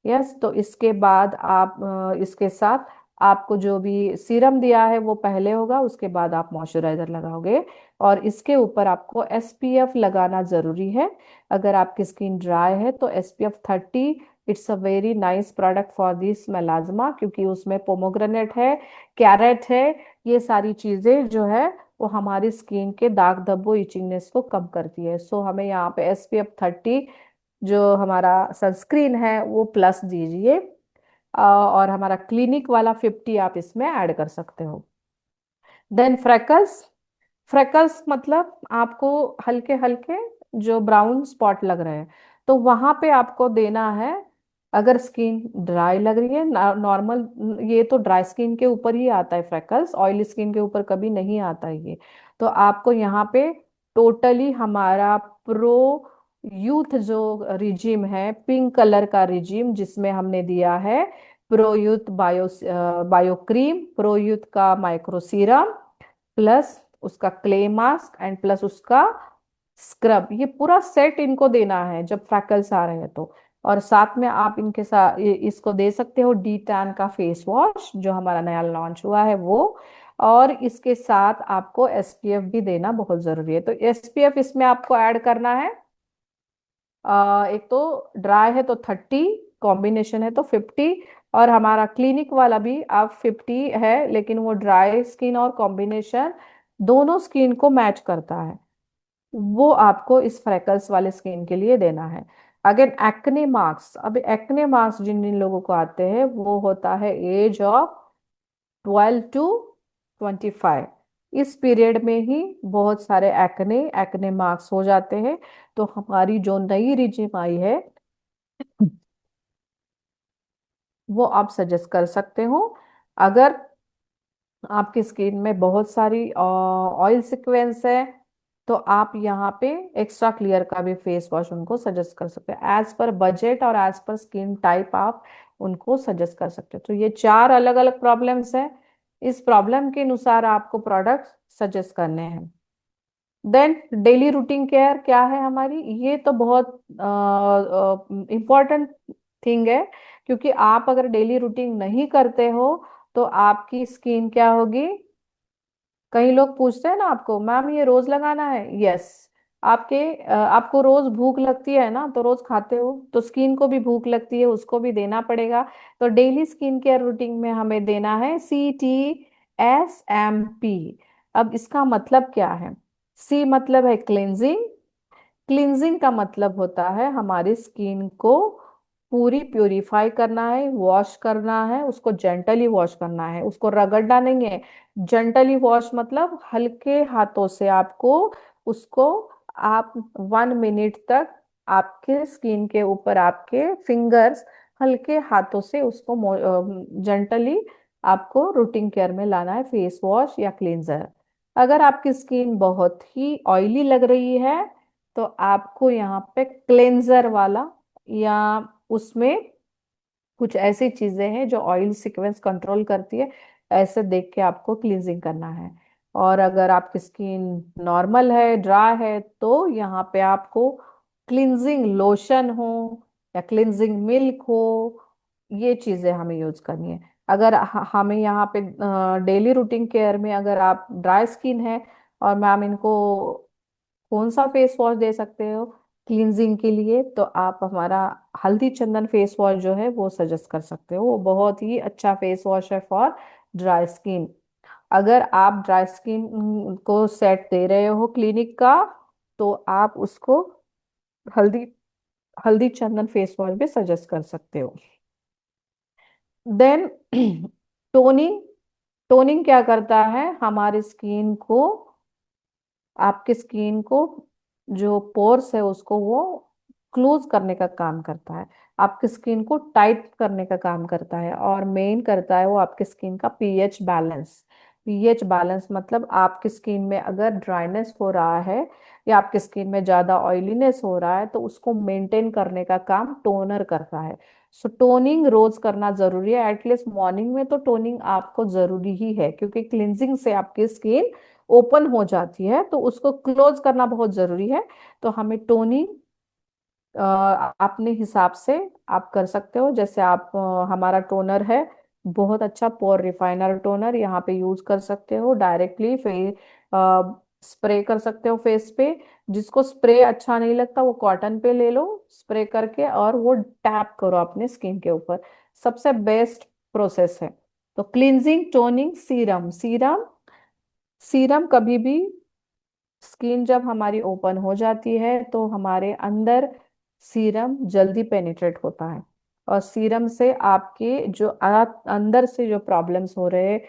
यस, तो इसके बाद आप इसके साथ आपको जो भी सीरम दिया है वो पहले होगा, उसके बाद आप मॉइस्चराइजर लगाओगे। और इसके ऊपर आपको एसपीएफ लगाना जरूरी है। अगर आपकी स्किन ड्राई है तो SPF 30 it's a very nice product for this melasma, क्योंकि उसमें पोमोग्रेनेट है, कैरेट है, ये सारी चीजें जो है वो हमारी स्किन के दाग धब्बों इचिंगनेस को कम करती है। सो हमें यहाँ पे SPF 30 जो हमारा सनस्क्रीन है वो प्लस दीजिए। और हमारा क्लिनिक वाला 50 आप इसमें ऐड कर सकते हो। Then freckles. फ्रेकल्स मतलब आपको हल्के हल्के जो ब्राउन स्पॉट लग रहे हैं, तो वहां पे आपको देना है। अगर स्किन ड्राई लग रही है, नॉर्मल, ये तो ड्राई स्किन के ऊपर ही आता है फ्रेकल्स, ऑयली स्किन के ऊपर कभी नहीं आता है ये। तो आपको यहाँ पे टोटली हमारा प्रो यूथ जो रिजिम है, पिंक कलर का रिजिम, जिसमें हमने दिया है pro youth bio cream, pro youth का माइक्रो सीरम, प्लस उसका क्ले मास्क एंड प्लस उसका स्क्रब, ये पूरा सेट इनको देना है जब फ्रैकल्स आ रहे हैं तो। और साथ में आप इनके साथ इसको दे सकते हो डी टैन का फेस वॉश जो हमारा नया लॉन्च हुआ है वो। और इसके साथ आपको एसपीएफ भी देना बहुत जरूरी है। तो एसपीएफ इसमें आपको ऐड करना है। एक तो ड्राई है तो 30, कॉम्बिनेशन है तो 50, और हमारा क्लिनिक वाला भी आप 50 है, लेकिन वो ड्राई स्किन और कॉम्बिनेशन दोनों स्किन को मैच करता है, वो आपको इस फ्रेकल्स वाले स्किन के लिए देना है। अगेन एक्ने मार्क्स, अब एक्ने मार्क्स जिन जिन लोगों को आते हैं वो होता है एज ऑफ 12 to 25। इस पीरियड में ही बहुत सारे एक्ने एक्ने मार्क्स हो जाते हैं। तो हमारी जो नई रिजिम आई है वो आप सजेस्ट कर सकते हो। अगर आपकी स्किन में बहुत सारी ऑयल सिक्वेंस है, तो आप यहाँ पे एक्स्ट्रा क्लियर का भी फेस वॉश उनको सजेस्ट कर सकते हैं। एज पर बजट और एज पर स्किन टाइप आप उनको सजेस्ट कर सकते हो। तो ये 4 अलग अलग प्रॉब्लम्स हैं, इस प्रॉब्लम के अनुसार आपको प्रोडक्ट सजेस्ट करने हैं। देन डेली रूटीन केयर क्या है हमारी, ये तो बहुत इम्पोर्टेंट थिंग है, क्योंकि आप अगर डेली रूटीन नहीं करते हो तो आपकी स्किन क्या होगी। कई लोग पूछते हैं ना आपको, मैम ये रोज लगाना है, यस। आपको रोज भूख लगती है ना, तो रोज खाते हो तो स्किन को भी भूख लगती है, उसको भी देना पड़ेगा। तो डेली स्किन केयर रूटीन में हमें देना है CTSMP। अब इसका मतलब क्या है। सी मतलब है क्लेंजिंग। क्लींजिंग का मतलब होता है हमारी स्किन को पूरी प्यूरिफाई करना है, वॉश करना है, उसको जेंटली वॉश करना है, उसको रगड़ना नहीं है। जेंटली वॉश मतलब हल्के हाथों से आपको उसको, आप 1 मिनट तक आपके स्किन के ऊपर आपके फिंगर्स हल्के हाथों से उसको जेंटली आपको रूटीन केयर में लाना है, फेस वॉश या क्लींजर। अगर आपकी स्किन बहुत ही ऑयली लग रही है तो आपको यहाँ पे क्लेंजर वाला, या उसमें कुछ ऐसी चीजें हैं जो ऑयल सीक्वेंस कंट्रोल करती है, ऐसे देख के आपको क्लींजिंग करना है। और अगर आपकी स्किन नॉर्मल है, ड्राई है, तो यहाँ पे आपको क्लींजिंग लोशन हो या क्लींजिंग मिल्क हो, ये चीजें हमें यूज करनी है। अगर हमें यहाँ पे डेली रूटीन केयर में अगर आप ड्राई स्किन है और मैम इनको कौन सा फेस वॉश दे सकते हो क्लींजिंग के लिए, तो आप हमारा हल्दी चंदन फेस वॉश जो है वो सजेस्ट कर सकते हो। वो बहुत ही अच्छा फेस वॉश है फॉर ड्राई स्किन। अगर आप ड्राई स्किन को सेट दे रहे हो क्लिनिक का, तो आप उसको हल्दी हल्दी चंदन फेस वॉश भी सजेस्ट कर सकते हो। Then toning. टोनिंग क्या करता है, हमारी स्किन को, आपकी स्किन को, जो पोर्स है उसको वो क्लोज करने का काम करता है, आपकी स्किन को टाइट करने का काम करता है, और मेन करता है वो आपकी स्किन का पीएच बैलेंस। पीएच बैलेंस मतलब आपकी स्किन में अगर ड्राइनेस हो रहा है या आपकी स्किन में ज्यादा ऑयलीनेस हो रहा है तो उसको मेंटेन करने का काम टोनर करता है। सो टोनिंग रोज करना जरूरी है, एटलीस्ट मॉर्निंग में तो टोनिंग आपको जरूरी ही है, क्योंकि क्लिनजिंग से आपकी स्किन ओपन हो जाती है, तो उसको क्लोज करना बहुत जरूरी है। तो हमें टोनिंग अपने हिसाब से आप कर सकते हो। जैसे आप हमारा टोनर है बहुत अच्छा, पोर रिफाइनर टोनर, यहाँ पे यूज कर सकते हो डायरेक्टली फेस, स्प्रे कर सकते हो फेस पे। जिसको स्प्रे अच्छा नहीं लगता वो कॉटन पे ले लो स्प्रे करके, और वो टैप करो अपने स्किन के ऊपर, सबसे बेस्ट प्रोसेस है। तो cleansing toning serum. Serum, serum कभी भी, स्किन जब हमारी ओपन हो जाती है तो हमारे अंदर सीरम जल्दी पेनिट्रेट होता है, और सीरम से आपके जो अंदर से जो प्रॉब्लम्स हो रहे हैं,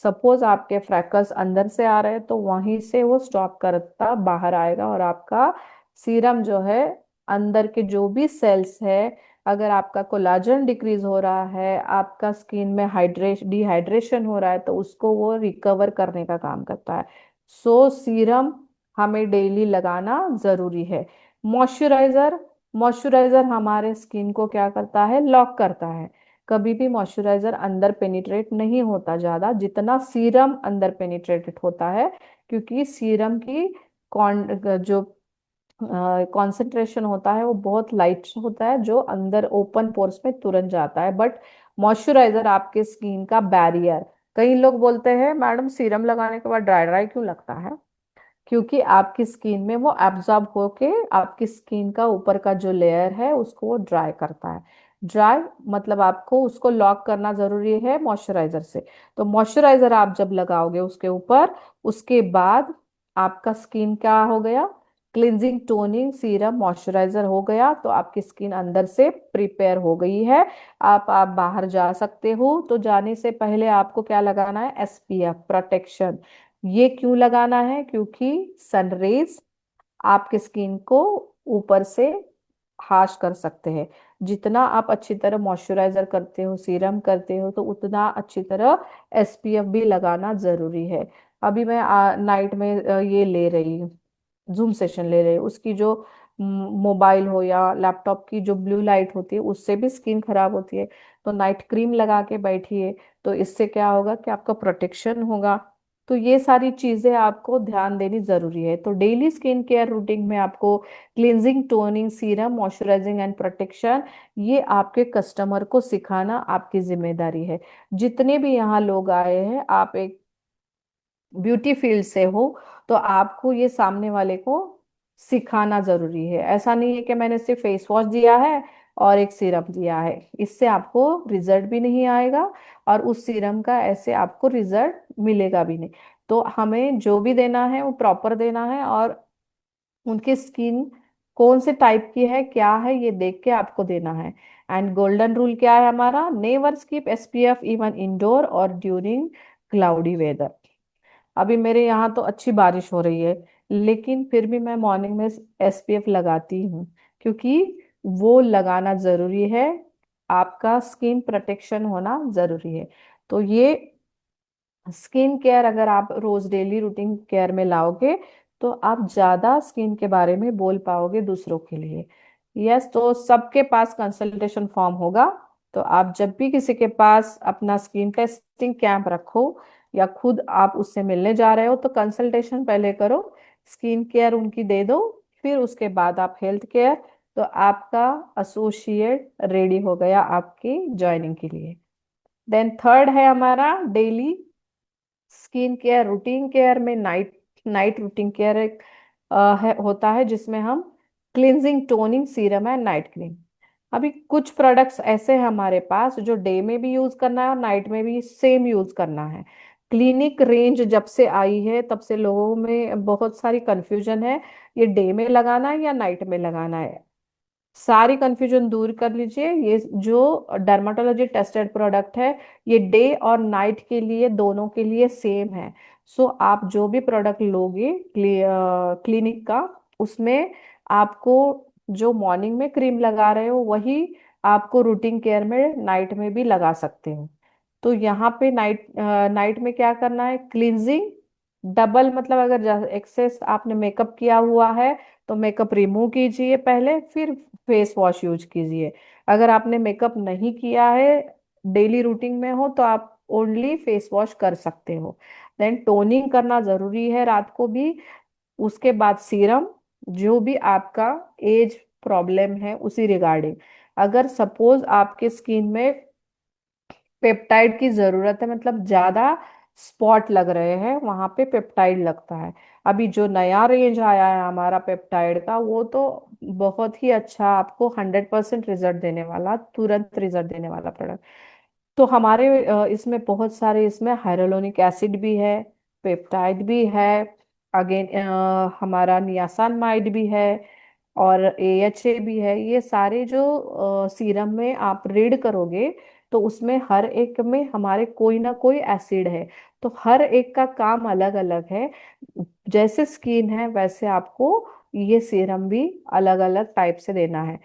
सपोज आपके फ्रैकल्स अंदर से आ रहे हैं तो वहीं से वो स्टॉप करता बाहर आएगा, और आपका सीरम जो है, अंदर के जो भी सेल्स है, अगर आपका कोलाजन डिक्रीज हो रहा है, आपका स्किन में डिहाइड्रेशन हो रहा है, तो उसको वो रिकवर करने का काम करता है। सो सीरम हमें डेली लगाना जरूरी है। मॉइस्चराइजर। मॉइस्चराइजर हमारे स्किन को क्या करता है, लॉक करता है। कभी भी मॉइस्चराइजर अंदर पेनिट्रेट नहीं होता ज्यादा जितना सीरम अंदर पेनिट्रेटेड होता है, क्योंकि सीरम की जो कॉन्सेंट्रेशन होता है वो बहुत लाइट होता है, जो अंदर ओपन पोर्स में तुरंत जाता है। बट मॉइस्चराइजर आपके स्किन का बैरियर। कई लोग बोलते हैं मैडम सीरम लगाने के बाद ड्राई ड्राई क्यों लगता है, क्योंकि आपकी स्किन में वो एब्जॉर्ब होके आपकी स्किन का ऊपर का जो लेयर है उसको वो ड्राई करता है। ड्राई मतलब आपको उसको लॉक करना जरूरी है मॉइस्चराइजर से। तो मॉइस्चराइजर आप जब लगाओगे उसके ऊपर, उसके बाद आपका स्किन क्या हो गया, क्लिंजिंग टोनिंग सीरम मॉइस्चराइजर हो गया, तो आपकी स्किन अंदर से प्रिपेयर हो गई है। आप बाहर जा सकते हो, तो जाने से पहले आपको क्या लगाना है, एसपीएफ प्रोटेक्शन। ये क्यों लगाना है, क्योंकि सनरेज आपके स्किन को ऊपर से हाश कर सकते हैं। जितना आप अच्छी तरह मॉइस्चराइजर करते हो, सीरम करते हो, तो उतना अच्छी तरह एसपीएफ भी लगाना जरूरी है। अभी मैं नाइट में ये ले रही हूँ, जूम सेशन ले रही हूँ, उसकी जो मोबाइल हो या लैपटॉप की जो ब्लू लाइट होती है उससे भी स्किन खराब होती है। तो नाइट क्रीम लगा के बैठिए, तो इससे क्या होगा कि आपका प्रोटेक्शन होगा। तो ये सारी चीजें आपको ध्यान देनी जरूरी है। तो डेली स्किन केयर रूटीन में आपको cleansing toning serum moisturising and protection, ये आपके कस्टमर को सिखाना आपकी जिम्मेदारी है। जितने भी यहाँ लोग आए हैं, आप एक ब्यूटी फील्ड से हो, तो आपको ये सामने वाले को सिखाना जरूरी है। ऐसा नहीं है कि मैंने सिर्फ फेस वॉश दिया है और एक सीरम दिया है, इससे आपको रिजल्ट भी नहीं आएगा, और उस सीरम का ऐसे आपको रिजल्ट मिलेगा भी नहीं। तो हमें जो भी देना है वो प्रॉपर देना है, और उनकी स्किन कौन से टाइप की है क्या है ये देख के आपको देना है। एंड गोल्डन रूल क्या है हमारा, never skip SPF even indoor और ड्यूरिंग क्लाउडी वेदर। अभी मेरे यहाँ तो अच्छी बारिश हो रही है, लेकिन फिर भी मैं मॉर्निंग में एसपीएफ लगाती हूँ, क्योंकि वो लगाना जरूरी है, आपका स्किन प्रोटेक्शन होना जरूरी है। तो ये स्किन केयर अगर आप रोज डेली रूटीन केयर में लाओगे, तो आप ज्यादा स्किन के बारे में बोल पाओगे दूसरों के लिए। यस, तो सबके पास कंसल्टेशन फॉर्म होगा, तो आप जब भी किसी के पास अपना स्किन टेस्टिंग कैंप रखो या खुद आप उससे मिलने जा रहे हो, तो कंसल्टेशन पहले करो, स्किन केयर उनकी दे दो, फिर उसके बाद आप हेल्थ केयर। तो आपका एसोसिएट रेडी हो गया आपकी ज्वाइनिंग के लिए। देन थर्ड है हमारा daily skin care routine care में नाइट नाइट रूटीन केयर एक होता है, जिसमें हम क्लिनजिंग टोनिंग सीरम है नाइट क्रीम। अभी कुछ प्रोडक्ट्स ऐसे हैं हमारे पास जो डे में भी यूज करना है और नाइट में भी सेम यूज करना है। क्लिनिक रेंज जब से आई है तब से लोगों में बहुत सारी कंफ्यूजन है, ये डे में लगाना है या नाइट में लगाना है। सारी कंफ्यूजन दूर कर लीजिए। ये जो डर्माटोलॉजी टेस्टेड प्रोडक्ट है, ये डे और नाइट के लिए, दोनों के लिए सेम है। सो आप जो भी प्रोडक्ट लोगे क्लिनिक का, उसमें आपको जो मॉर्निंग में क्रीम लगा रहे हो वही आपको रूटीन केयर में नाइट में भी लगा सकते हो। तो यहाँ पे नाइट में क्या करना है, क्लींजिंग डबल, मतलब अगर एक्सेस आपने मेकअप किया हुआ है तो मेकअप रिमूव कीजिए पहले, फिर फेस वॉश यूज कीजिए। अगर आपने मेकअप नहीं किया है, डेली रूटीन में हो, तो आप ओनली फेस वॉश कर सकते हो। देन टोनिंग करना जरूरी है रात को भी। उसके बाद सीरम, जो भी आपका एज प्रॉब्लम है उसी रिगार्डिंग। अगर सपोज आपके स्किन में पेप्टाइड की जरूरत है, मतलब ज्यादा स्पॉट लग रहे हैं, वहां पे पेप्टाइड लगता है। अभी जो नया रेंज आया है हमारा पेप्टाइड का, वो तो बहुत ही अच्छा, आपको 100% रिजल्ट देने वाला, तुरंत रिजल्ट देने वाला प्रोडक्ट। तो हमारे इसमें बहुत सारे, इसमें हाइरोलोनिक एसिड भी है, पेप्टाइड भी है, अगेन हमारा नियासानमाइड भी है, और AHA भी है। ये सारे जो सीरम में आप रीड करोगे, तो उसमें हर एक में हमारे कोई ना कोई एसिड है। तो हर एक का काम अलग अलग है। जैसे स्किन है वैसे आपको ये सीरम भी अलग अलग टाइप से देना है।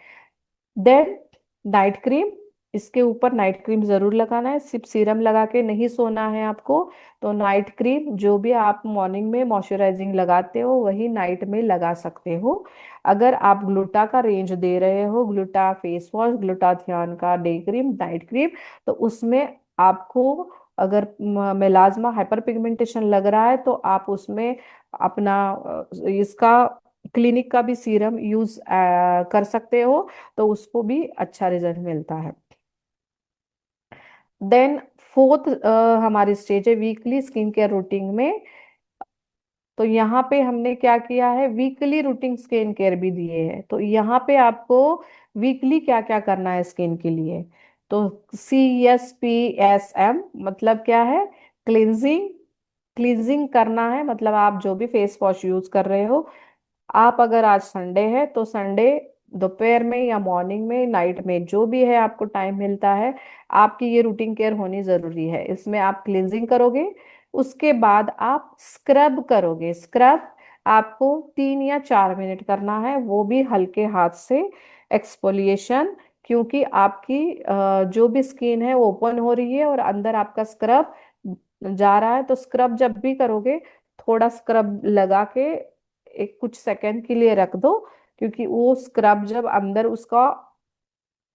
देन नाइट क्रीम, इसके ऊपर नाइट क्रीम जरूर लगाना है, सिर्फ सीरम लगा के नहीं सोना है आपको। तो नाइट क्रीम जो भी आप मॉर्निंग में मॉइस्चराइजिंग लगाते हो वही नाइट में लगा सकते हो। अगर आप ग्लूटा का रेंज दे रहे हो, ग्लूटा फेस वॉश, ग्लूटाथियान का डे क्रीम, नाइट क्रीम, तो उसमें आपको, अगर मेलाज्मा हाइपर पिगमेंटेशन लग रहा है, तो आप उसमें अपना इसका क्लिनिक का भी सीरम यूज कर सकते हो, तो उसको भी अच्छा रिजल्ट मिलता है। देन फोर्थ हमारी स्टेज है वीकली स्किन केयर रूटीन में। तो यहाँ पे हमने क्या किया है, वीकली रूटीन स्किन केयर भी दिए हैं। तो यहाँ पे आपको वीकली क्या क्या करना है स्किन के लिए, तो CSPSM मतलब क्या है, क्लींजिंग। क्लींजिंग करना है, मतलब आप जो भी फेस वॉश यूज कर रहे हो, आप अगर आज संडे है तो संडे दोपहर में या मॉर्निंग में, नाइट में, जो भी है आपको टाइम मिलता है, आपकी ये रूटीन केयर होनी जरूरी है। इसमें आप क्लींजिंग करोगे, उसके बाद आप स्क्रब करोगे। स्क्रब आपको 3 या 4 मिनट करना है, वो भी हल्के हाथ से, एक्सफोलिएशन। क्योंकि आपकी जो भी स्किन है वो ओपन हो रही है और अंदर आपका स्क्रब जा रहा है। तो स्क्रब जब भी करोगे, थोड़ा स्क्रब लगा के एक कुछ सेकंड के लिए रख दो, क्योंकि वो स्क्रब जब अंदर उसका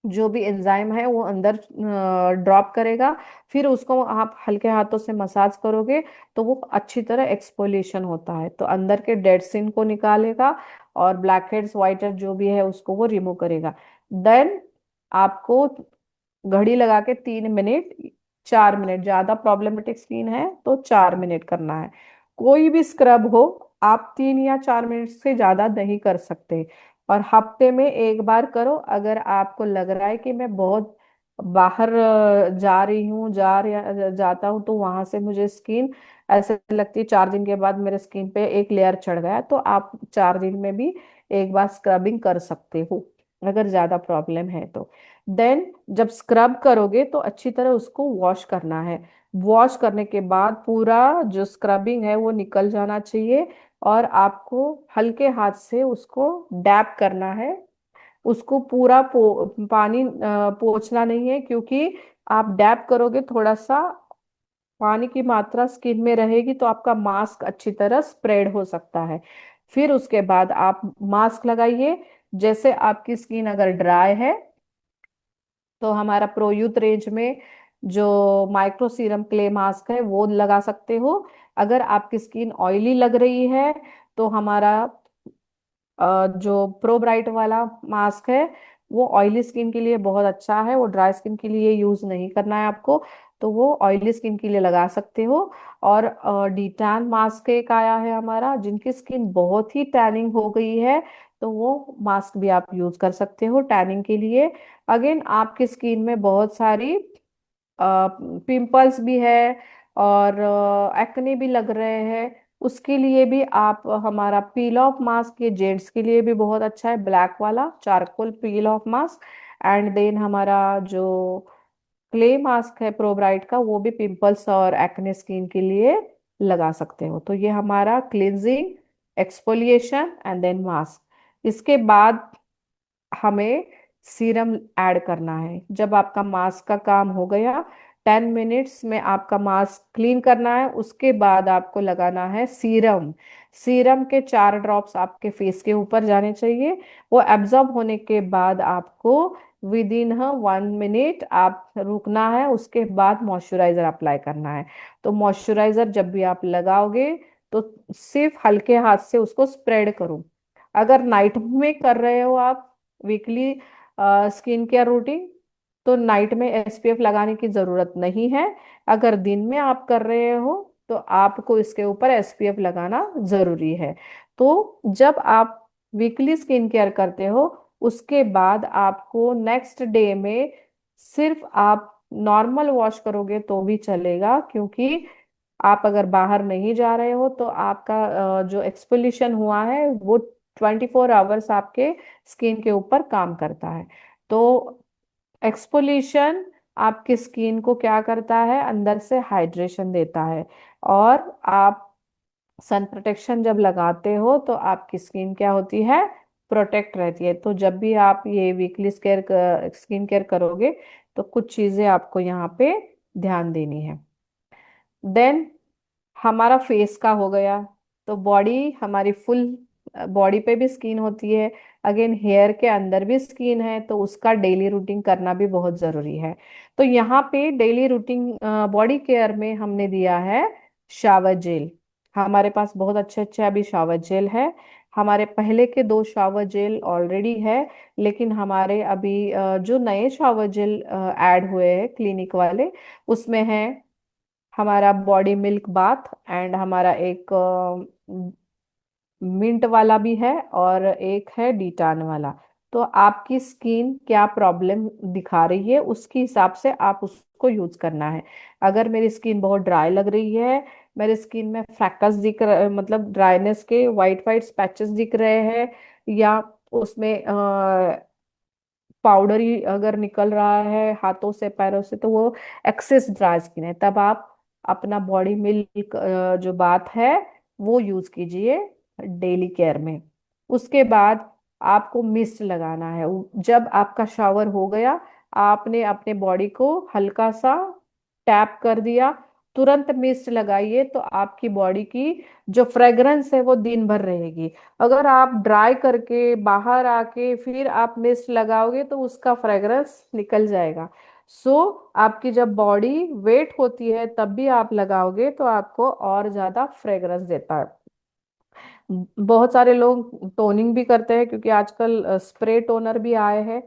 जो भी एंजाइम है वो अंदर ड्रॉप करेगा, फिर उसको आप हल्के हाथों से मसाज करोगे, तो वो अच्छी तरह एक्सफोलिएशन होता है, तो अंदर के डेड स्किन को निकालेगा, और ब्लैक हेड्स व्हाइट हेड जो भी है उसको वो रिमूव करेगा। देन आपको घड़ी लगा के 3 मिनट, 4 मिनट, ज्यादा प्रॉब्लमेटिक स्किन है तो 4 मिनट करना है। कोई भी स्क्रब हो, आप 3 या 4 मिनट से ज्यादा नहीं कर सकते। और हफ्ते में एक बार करो। अगर आपको लग रहा है कि मैं बहुत बाहर जा रही हूँ, जाता हूँ, तो वहां से मुझे स्किन ऐसे लगती है, 4 दिन के बाद मेरे स्किन पे एक लेयर चढ़ गया, तो आप 4 दिन में भी एक बार स्क्रबिंग कर सकते हो, अगर ज्यादा प्रॉब्लम है तो। देन जब स्क्रब करोगे तो अच्छी तरह उसको वॉश करना है। वॉश करने के बाद पूरा जो स्क्रबिंग है वो निकल जाना चाहिए, और आपको हल्के हाथ से उसको डैप करना है। उसको पूरा पानी पोंछना नहीं है, क्योंकि आप डैप करोगे, थोड़ा सा पानी की मात्रा स्किन में रहेगी तो आपका मास्क अच्छी तरह स्प्रेड हो सकता है। फिर उसके बाद आप मास्क लगाइए। जैसे आपकी स्किन अगर ड्राई है, तो हमारा प्रोयूथ रेंज में जो माइक्रो सीरम क्ले मास्क है वो लगा सकते हो। अगर आपकी स्किन ऑयली लग रही है, तो हमारा जो प्रो ब्राइट वाला मास्क है वो ऑयली स्किन के लिए बहुत अच्छा है, वो ड्राई स्किन के लिए यूज नहीं करना है आपको, तो वो ऑयली स्किन के लिए लगा सकते हो। और डीटैन मास्क एक आया है हमारा, जिनकी स्किन बहुत ही टैनिंग हो गई है, तो वो मास्क भी आप यूज कर सकते हो टैनिंग के लिए। अगेन आपकी स्किन में बहुत सारी पिंपल्स भी है और एक्ने भी लग रहे हैं, उसके लिए भी आप हमारा पील ऑफ मास्क, ये जेंट्स के लिए भी बहुत अच्छा है, ब्लैक वाला charcoal peel off mask. And then हमारा जो क्ले मास्क है प्रोब्राइट का, वो भी पिंपल्स और एक्ने स्किन के लिए लगा सकते हो। तो ये हमारा cleansing, exfoliation and then mask. इसके बाद हमें सीरम ऐड करना है। जब आपका मास्क का काम हो गया, 10 मिनट्स में आपका मास्क क्लीन करना है, उसके बाद आपको लगाना है सीरम। सीरम के 4 ड्रॉप्स आपके फेस के ऊपर जाने चाहिए। वो एब्जॉर्ब होने के बाद आपको विद इन 1 मिनट आप रुकना है, उसके बाद मॉइस्चराइजर अप्लाई करना है। तो मॉइस्चराइजर जब भी आप लगाओगे तो सिर्फ हल्के हाथ से उसको स्प्रेड करो। अगर नाइट में कर रहे हो आप वीकली स्किन केयर रूटीन, तो नाइट में एसपीएफ लगाने की जरूरत नहीं है। अगर दिन में आप कर रहे हो तो आपको इसके ऊपर एसपीएफ लगाना जरूरी है। तो जब आप वीकली स्किन केयर करते हो, उसके बाद आपको नेक्स्ट डे में सिर्फ आप नॉर्मल वॉश करोगे तो भी चलेगा, क्योंकि आप अगर बाहर नहीं जा रहे हो तो आपका जो एक्सपोलिशन हुआ है वो 24 आवर्स आपके स्किन के ऊपर काम करता है। तो एक्सपोलिशन आपकी स्किन को क्या करता है, अंदर से हाइड्रेशन देता है। और आप सन प्रोटेक्शन जब लगाते हो तो आपकी स्किन क्या होती है, प्रोटेक्ट रहती है। तो जब भी आप ये वीकली स्किन केयर करोगे तो कुछ चीजें आपको यहाँ पे ध्यान देनी है। देन हमारा फेस का हो गया। तो बॉडी हमारी फुल बॉडी पे भी स्किन होती है, अगेन हेयर के अंदर भी स्किन है, तो उसका डेली रूटीन करना भी बहुत जरूरी है। तो यहाँ पे डेली रूटीन बॉडी केयर में हमने दिया है शावर जेल। हमारे पास बहुत अच्छे अच्छे अभी शावर जेल है। हमारे पहले के 2 शावर जेल ऑलरेडी है, लेकिन हमारे अभी जो नए शावर जेल ऐड हुए हैं क्लिनिक वाले, उसमें है हमारा बॉडी मिल्क बाथ, एंड हमारा एक मिंट वाला भी है, और एक है डीटान वाला। तो आपकी स्किन क्या प्रॉब्लम दिखा रही है उसके हिसाब से आप उसको यूज करना है। अगर मेरी स्किन बहुत ड्राई लग रही है, मेरी स्किन में फ्रैकस दिख रहा मतलब ड्राइनेस के वाइट वाइट पैचेस दिख रहे हैं, या उसमें पाउडर ही अगर निकल रहा है हाथों से पैरों से, तो वो एक्सेस ड्राई स्किन है, तब आप अपना बॉडी मिल्क जो बात है वो यूज कीजिए डेली केयर में। उसके बाद आपको मिस्ट लगाना है। जब आपका शावर हो गया, आपने अपने बॉडी को हल्का सा टैप कर दिया, तुरंत मिस्ट लगाइए, तो आपकी बॉडी की जो फ्रेग्रेंस है वो दिन भर रहेगी। अगर आप ड्राई करके बाहर आके फिर आप मिस्ट लगाओगे तो उसका फ्रेग्रेंस निकल जाएगा। सो आपकी जब बॉडी वेट होती है तब भी आप लगाओगे तो आपको और ज्यादा फ्रेग्रेंस देता है। बहुत सारे लोग टोनिंग भी करते हैं, क्योंकि आजकल स्प्रे टोनर भी आए हैं,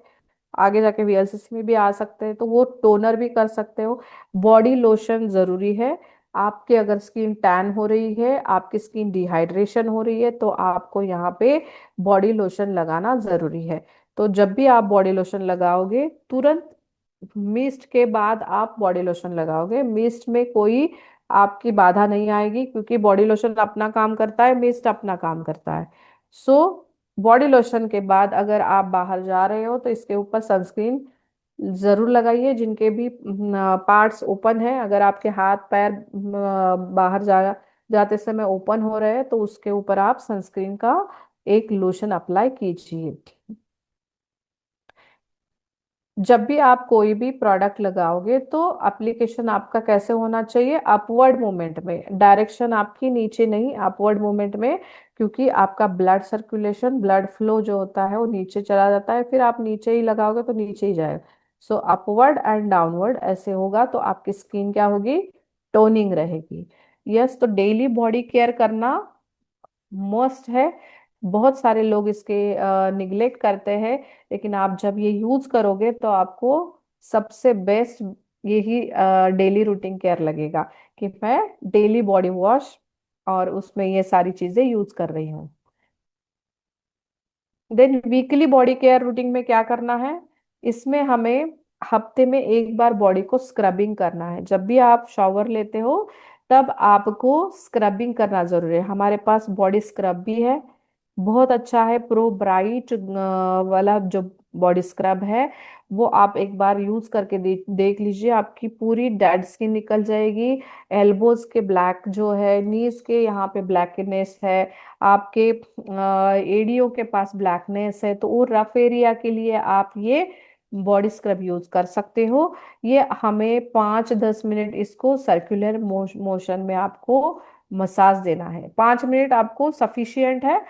आगे जाके वीएलसीसी में भी आ सकते हैं, तो वो टोनर भी कर सकते हो। बॉडी लोशन जरूरी है। आपके अगर स्किन टैन हो रही है, आपकी स्किन डिहाइड्रेशन हो रही है, तो आपको यहाँ पे बॉडी लोशन लगाना जरूरी है। तो जब भी आप बॉडी लोशन लगाओगे, तुरंत मिस्ट के बाद आप बॉडी लोशन लगाओगे। मिस्ट में कोई आपकी बाधा नहीं आएगी, क्योंकि बॉडी लोशन अपना काम करता है, मिस्ट अपना काम करता है। सो बॉडी लोशन के बाद अगर आप बाहर जा रहे हो तो इसके ऊपर सनस्क्रीन जरूर लगाइए। जिनके भी पार्ट्स ओपन है, अगर आपके हाथ पैर बाहर जाते समय ओपन हो रहे हैं, तो उसके ऊपर आप सनस्क्रीन का एक लोशन अप्लाई कीजिए। जब भी आप कोई भी प्रोडक्ट लगाओगे तो एप्लीकेशन आपका कैसे होना चाहिए, अपवर्ड मूवमेंट में, डायरेक्शन आपकी नीचे नहीं, अपवर्ड मूवमेंट में। क्योंकि आपका ब्लड सर्कुलेशन, ब्लड फ्लो जो होता है वो नीचे चला जाता है, फिर आप नीचे ही लगाओगे तो नीचे ही जाएगा। सो अपवर्ड एंड डाउनवर्ड ऐसे होगा तो आपकी स्किन क्या होगी, टोनिंग रहेगी। यस, तो डेली बॉडी केयर करना मस्ट है। बहुत सारे लोग इसके निग्लेक्ट करते हैं, लेकिन आप जब ये यूज करोगे तो आपको सबसे बेस्ट यही डेली रूटीन केयर लगेगा, कि मैं डेली बॉडी वॉश और उसमें ये सारी चीजें यूज कर रही हूँ। Then weekly body care routine में क्या करना है, इसमें हमें हफ्ते में एक बार बॉडी को स्क्रबिंग करना है। जब भी आप शॉवर लेते हो तब आपको स्क्रबिंग करना जरूरी है। हमारे पास बॉडी स्क्रब भी है, बहुत अच्छा है, प्रो ब्राइट वाला जो बॉडी स्क्रब है, वो आप एक बार यूज करके देख लीजिए, आपकी पूरी डेड स्किन निकल जाएगी। एल्बोज के ब्लैक जो है, नीज के यहाँ पे ब्लैकनेस है, आपके एडियो के पास ब्लैकनेस है, तो वो रफ एरिया के लिए आप ये बॉडी स्क्रब यूज कर सकते हो। ये हमें 5-10 मिनट इसको सर्कुलर मोशन में आपको मसाज देना है, 5 मिनट आपको सफिशियंट है।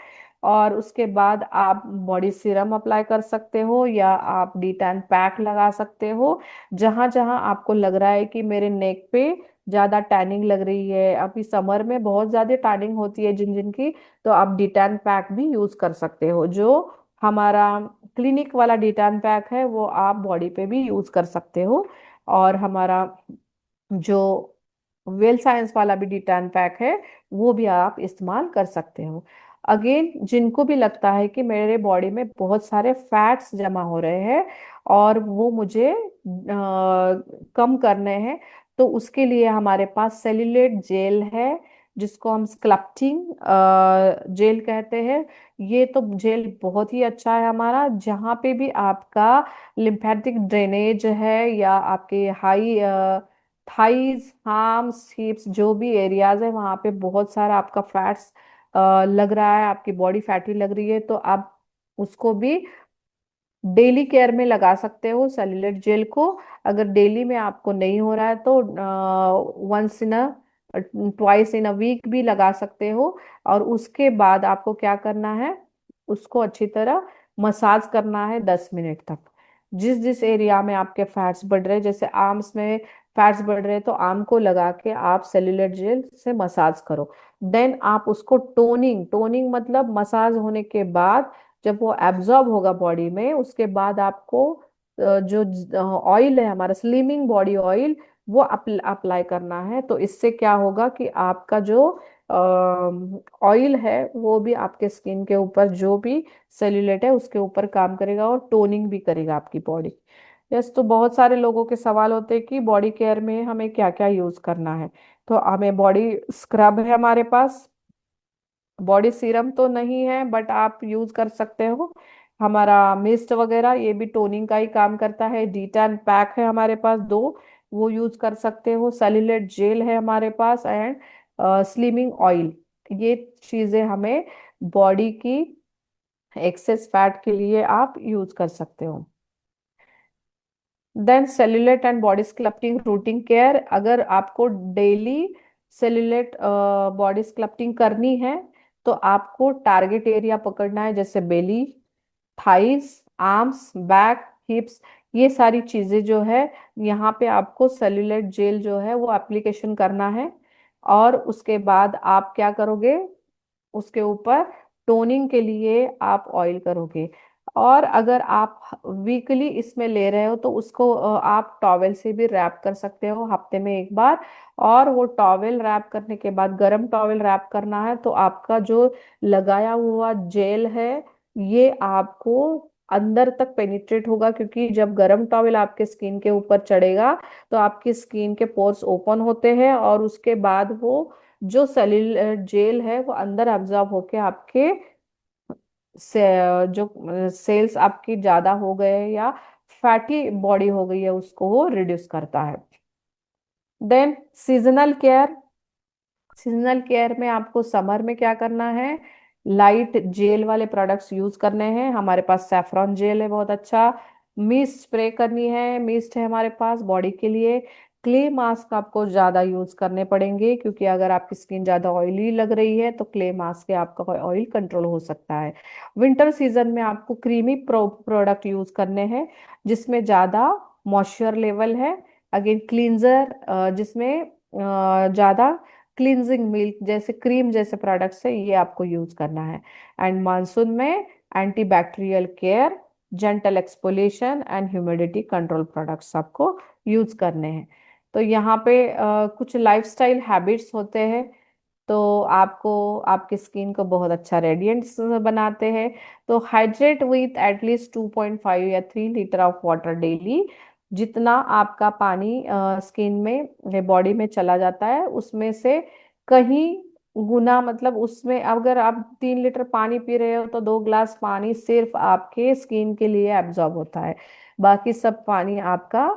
और उसके बाद आप बॉडी सीरम अप्लाई कर सकते हो या आप डी टैन पैक लगा सकते हो। जहां जहां आपको लग रहा है कि मेरे नेक पे ज्यादा टैनिंग लग रही है, अभी समर में बहुत ज्यादा टैनिंग होती है जिन जिन की, तो आप डी टैन पैक भी यूज कर सकते हो। जो हमारा क्लिनिक वाला डी टैन पैक है वो आप बॉडी पे भी यूज कर सकते हो। और हमारा जो वेल साइंस वाला भी डिटैन पैक है वो भी आप इस्तेमाल कर सकते हो। अगेन, जिनको भी लगता है कि मेरे बॉडी में बहुत सारे फैट्स जमा हो रहे हैं और वो मुझे कम करने हैं, तो उसके लिए हमारे पास सेल्यूलेट जेल है, जिसको हम स्कल्पटिंग जेल कहते हैं। ये तो जेल बहुत ही अच्छा है हमारा, जहाँ पे भी आपका लिम्फेटिक ड्रेनेज है या आपके हाई थाइज, हार्म्स, हिप्स, जो भी एरियाज है वहां पे बहुत सारा आपका फैट्स लग रहा है, आपकी बॉडी फैटी लग रही है, तो आप उसको भी डेली केयर में लगा सकते हो सेल्यूलाइट जेल को। अगर डेली में आपको नहीं हो रहा है तो once in a twice in a week भी लगा सकते हो। और उसके बाद आपको क्या करना है, उसको अच्छी तरह मसाज करना है 10 मिनट तक। जिस जिस एरिया में आपके फैट्स बढ़ रहे हैं, जैसे आर्म्स में फैट्स बढ़ रहे हैं तो आर्म को लगा के आप सेल्यूलाइट जेल से मसाज करो। देन आप उसको टोनिंग टोनिंग मतलब मसाज होने के बाद जब वो एब्जॉर्ब होगा बॉडी में, उसके बाद आपको जो ऑयल है हमारा स्लिमिंग बॉडी ऑयल, वो अप्लाई करना है। तो इससे क्या होगा कि आपका जो ऑयल है वो भी आपके स्किन के ऊपर जो भी सेल्यूलाइट है उसके ऊपर काम करेगा और टोनिंग भी करेगा आपकी बॉडी। यस, तो बहुत सारे लोगों के सवाल होते हैं कि बॉडी केयर में हमें क्या क्या यूज करना है। तो हमें बॉडी स्क्रब है हमारे पास, बॉडी सीरम तो नहीं है बट आप यूज कर सकते हो। हमारा मिस्ट वगैरह ये भी टोनिंग का ही काम करता है। डीटैन पैक है हमारे पास 2, वो यूज कर सकते हो। सेल्यूलाइट जेल है हमारे पास एंड स्लिमिंग ऑयल। ये चीजें हमें बॉडी की एक्सेस फैट के लिए आप यूज कर सकते हो। Then cellulite and body sculpting routine care, अगर आपको डेली सेल्यूलाइट बॉडी स्कल्पटिंग करनी है तो आपको टारगेट एरिया पकड़ना है, जैसे बेली, थाइस, आर्म्स, बैक, हिप्स, ये सारी चीजें जो है यहाँ पे आपको सेल्यूलाइट जेल जो है वो एप्लीकेशन करना है। और उसके बाद आप क्या करोगे, उसके ऊपर टोनिंग के लिए आप ऑयल करोगे। और अगर आप वीकली इसमें ले रहे हो तो उसको आप टॉवेल से भी रैप कर सकते हो हफ्ते में एक बार। और वो टॉवेल रैप करने के बाद, गर्म टॉवेल रैप करना है, तो आपका जो लगाया हुआ जेल है ये आपको अंदर तक पेनिट्रेट होगा, क्योंकि जब गर्म टॉवेल आपके स्किन के ऊपर चढ़ेगा तो आपकी स्किन के पोर्स ओपन होते हैं और उसके बाद वो जो सेल्यूलर जेल है वो अंदर एब्जॉर्ब होके आपके से, जो सेल्स आपकी ज्यादा हो गए हैं या फैटी बॉडी हो गई है उसको वो रिड्यूस करता है। Then seasonal care, seasonal care में आपको समर में क्या करना है, लाइट जेल वाले प्रोडक्ट्स यूज करने हैं। हमारे पास सैफरॉन जेल है बहुत अच्छा, मिस्ट स्प्रे करनी है, मिस्ट है हमारे पास बॉडी के लिए। क्ले मास्क आपको ज्यादा यूज करने पड़ेंगे, क्योंकि अगर आपकी स्किन ज्यादा ऑयली लग रही है तो क्ले मास्क से आपका ऑयल कंट्रोल हो सकता है। विंटर सीजन में आपको क्रीमी प्रोडक्ट यूज करने हैं जिसमें ज्यादा मॉइस्चर लेवल है। अगेन क्लींजर जिसमें ज्यादा क्लींजिंग मिल्क जैसे क्रीम जैसे प्रोडक्ट्स है ये आपको यूज करना है। एंड मानसून में antibacterial care, gentle exfoliation and humidity control products आपको यूज करने हैं। तो यहाँ पे कुछ लाइफस्टाइल हैबिट्स होते हैं तो आपको आपकी स्किन को बहुत अच्छा रेडियंट बनाते हैं। तो हाइड्रेट विथ एटलीस्ट 2.5 या 3 लीटर ऑफ वाटर डेली। जितना आपका पानी स्किन में बॉडी में चला जाता है उसमें से कहीं गुना, मतलब उसमें अगर आप 3 लीटर पानी पी रहे हो तो 2 ग्लास पानी सिर्फ आपके स्किन के लिए एब्जॉर्ब होता है। बाकी सब पानी आपका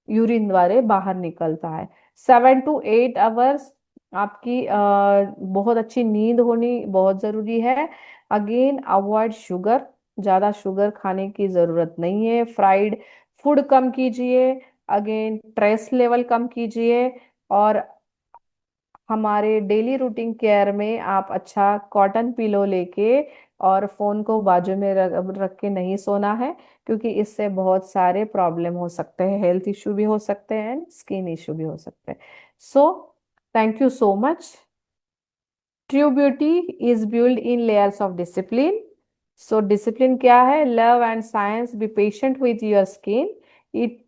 यूरिन द्वारा बाहर निकलता है। 7 to 8 आवर्स आपकी बहुत अच्छी नींद होनी बहुत जरूरी है। अगेन अवॉइड शुगर, ज्यादा शुगर खाने की जरूरत नहीं है। फ्राइड फूड कम कीजिए। अगेन स्ट्रेस लेवल कम कीजिए। और हमारे डेली रूटीन केयर में आप अच्छा कॉटन पिलो लेके और फोन को बाजू में रख के नहीं सोना है, क्योंकि इससे बहुत सारे प्रॉब्लम हो सकते हैं, हेल्थ इशू भी हो सकते हैं, स्किन इशू भी हो सकते हैं। So thank you so much. True beauty is build in layers of discipline. So discipline क्या है? Love and science, be patient with your skin. It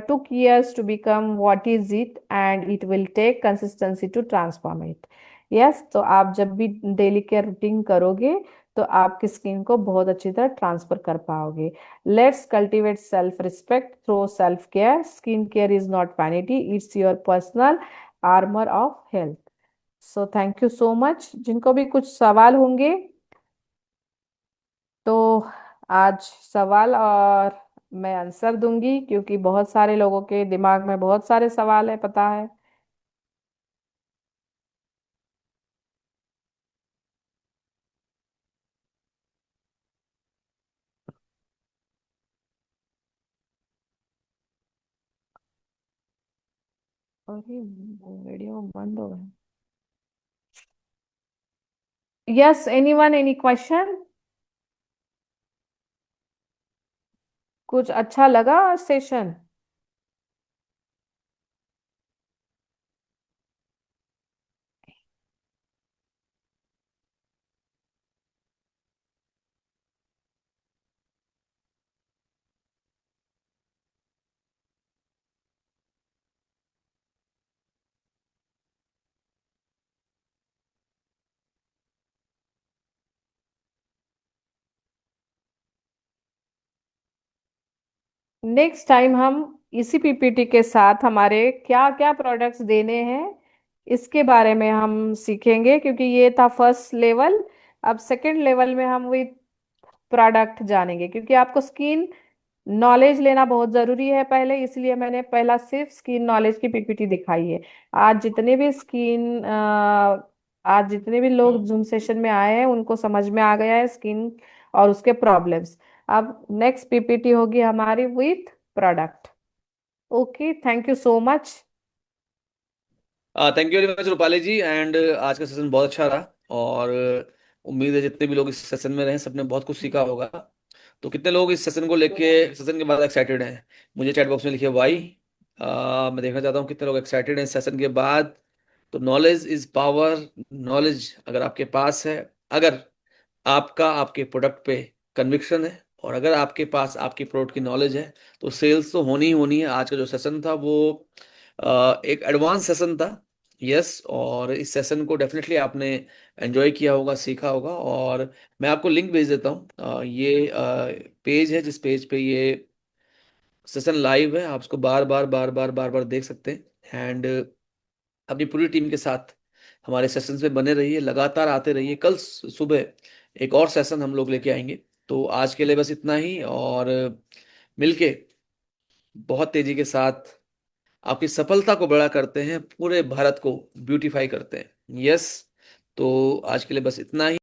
took years to become what is it, and it will take consistency to transform it. Yes, तो आप जब भी डेली केयर रूटीन करोगे तो आपकी स्किन को बहुत अच्छी तरह ट्रांसफर कर पाओगे। Let's cultivate self respect through self care. Skin care is not vanity, it's your personal armour of health. So thank you so much. जिनको भी कुछ सवाल होंगे तो आज सवाल, और मैं आंसर दूंगी, क्योंकि बहुत सारे लोगों के दिमाग में बहुत सारे सवाल है, पता है। अरे वीडियो बंद हो गया। Yes, anyone, any question? कुछ अच्छा लगा सेशन? नेक्स्ट टाइम हम इसी पीपीटी के साथ हमारे क्या क्या प्रोडक्ट्स देने हैं इसके बारे में हम सीखेंगे, क्योंकि ये था फर्स्ट लेवल। अब सेकंड लेवल में हम विद प्रोडक्ट जानेंगे, क्योंकि आपको स्किन नॉलेज लेना बहुत जरूरी है पहले, इसलिए मैंने पहला सिर्फ स्किन नॉलेज की पीपीटी दिखाई है। आज जितने भी लोग जूम सेशन में आए हैं उनको समझ में आ गया है स्किन और उसके प्रॉब्लम्स। अब नेक्स्ट पीपीटी होगी हमारी with product. Okay, thank you so much. Thank you very much Rupali ji. And आज का सेशन बहुत अच्छा रहा, और उम्मीद है जितने भी लोग इस सेशन में रहे सबने बहुत कुछ सीखा होगा। तो कितने लोग इस सेशन को लेके सेशन के बाद एक्साइटेड हैं? मुझे चैट बॉक्स में लिखिए वाई। मैं देखना चाहता हूँ कितने लोग एक्साइटेड हैं इस सेशन के बाद। तो नॉलेज इज पावर। नॉलेज अगर आपके पास है, अगर आपका आपके प्रोडक्ट पे कन्विक्शन है, और अगर आपके पास आपके प्रोडक्ट की नॉलेज है, तो सेल्स तो होनी ही होनी है। आज का जो सेशन था वो एक एडवांस सेशन था। यस, और इस सेशन को डेफिनेटली आपने एंजॉय किया होगा, सीखा होगा। और मैं आपको लिंक भेज देता हूँ। ये पेज है जिस पेज पे ये सेशन लाइव है, आप उसको बार बार बार बार बार बार देख सकते हैं। एंड अपनी पूरी टीम के साथ हमारे सेशंस में बने रहिए, लगातार आते रहिए। कल सुबह एक और सेशन हम लोग लेके आएंगे। तो आज के लिए बस इतना ही, और मिलके बहुत तेजी के साथ आपकी सफलता को बड़ा करते हैं, पूरे भारत को ब्यूटीफाई करते हैं। यस, तो आज के लिए बस इतना ही।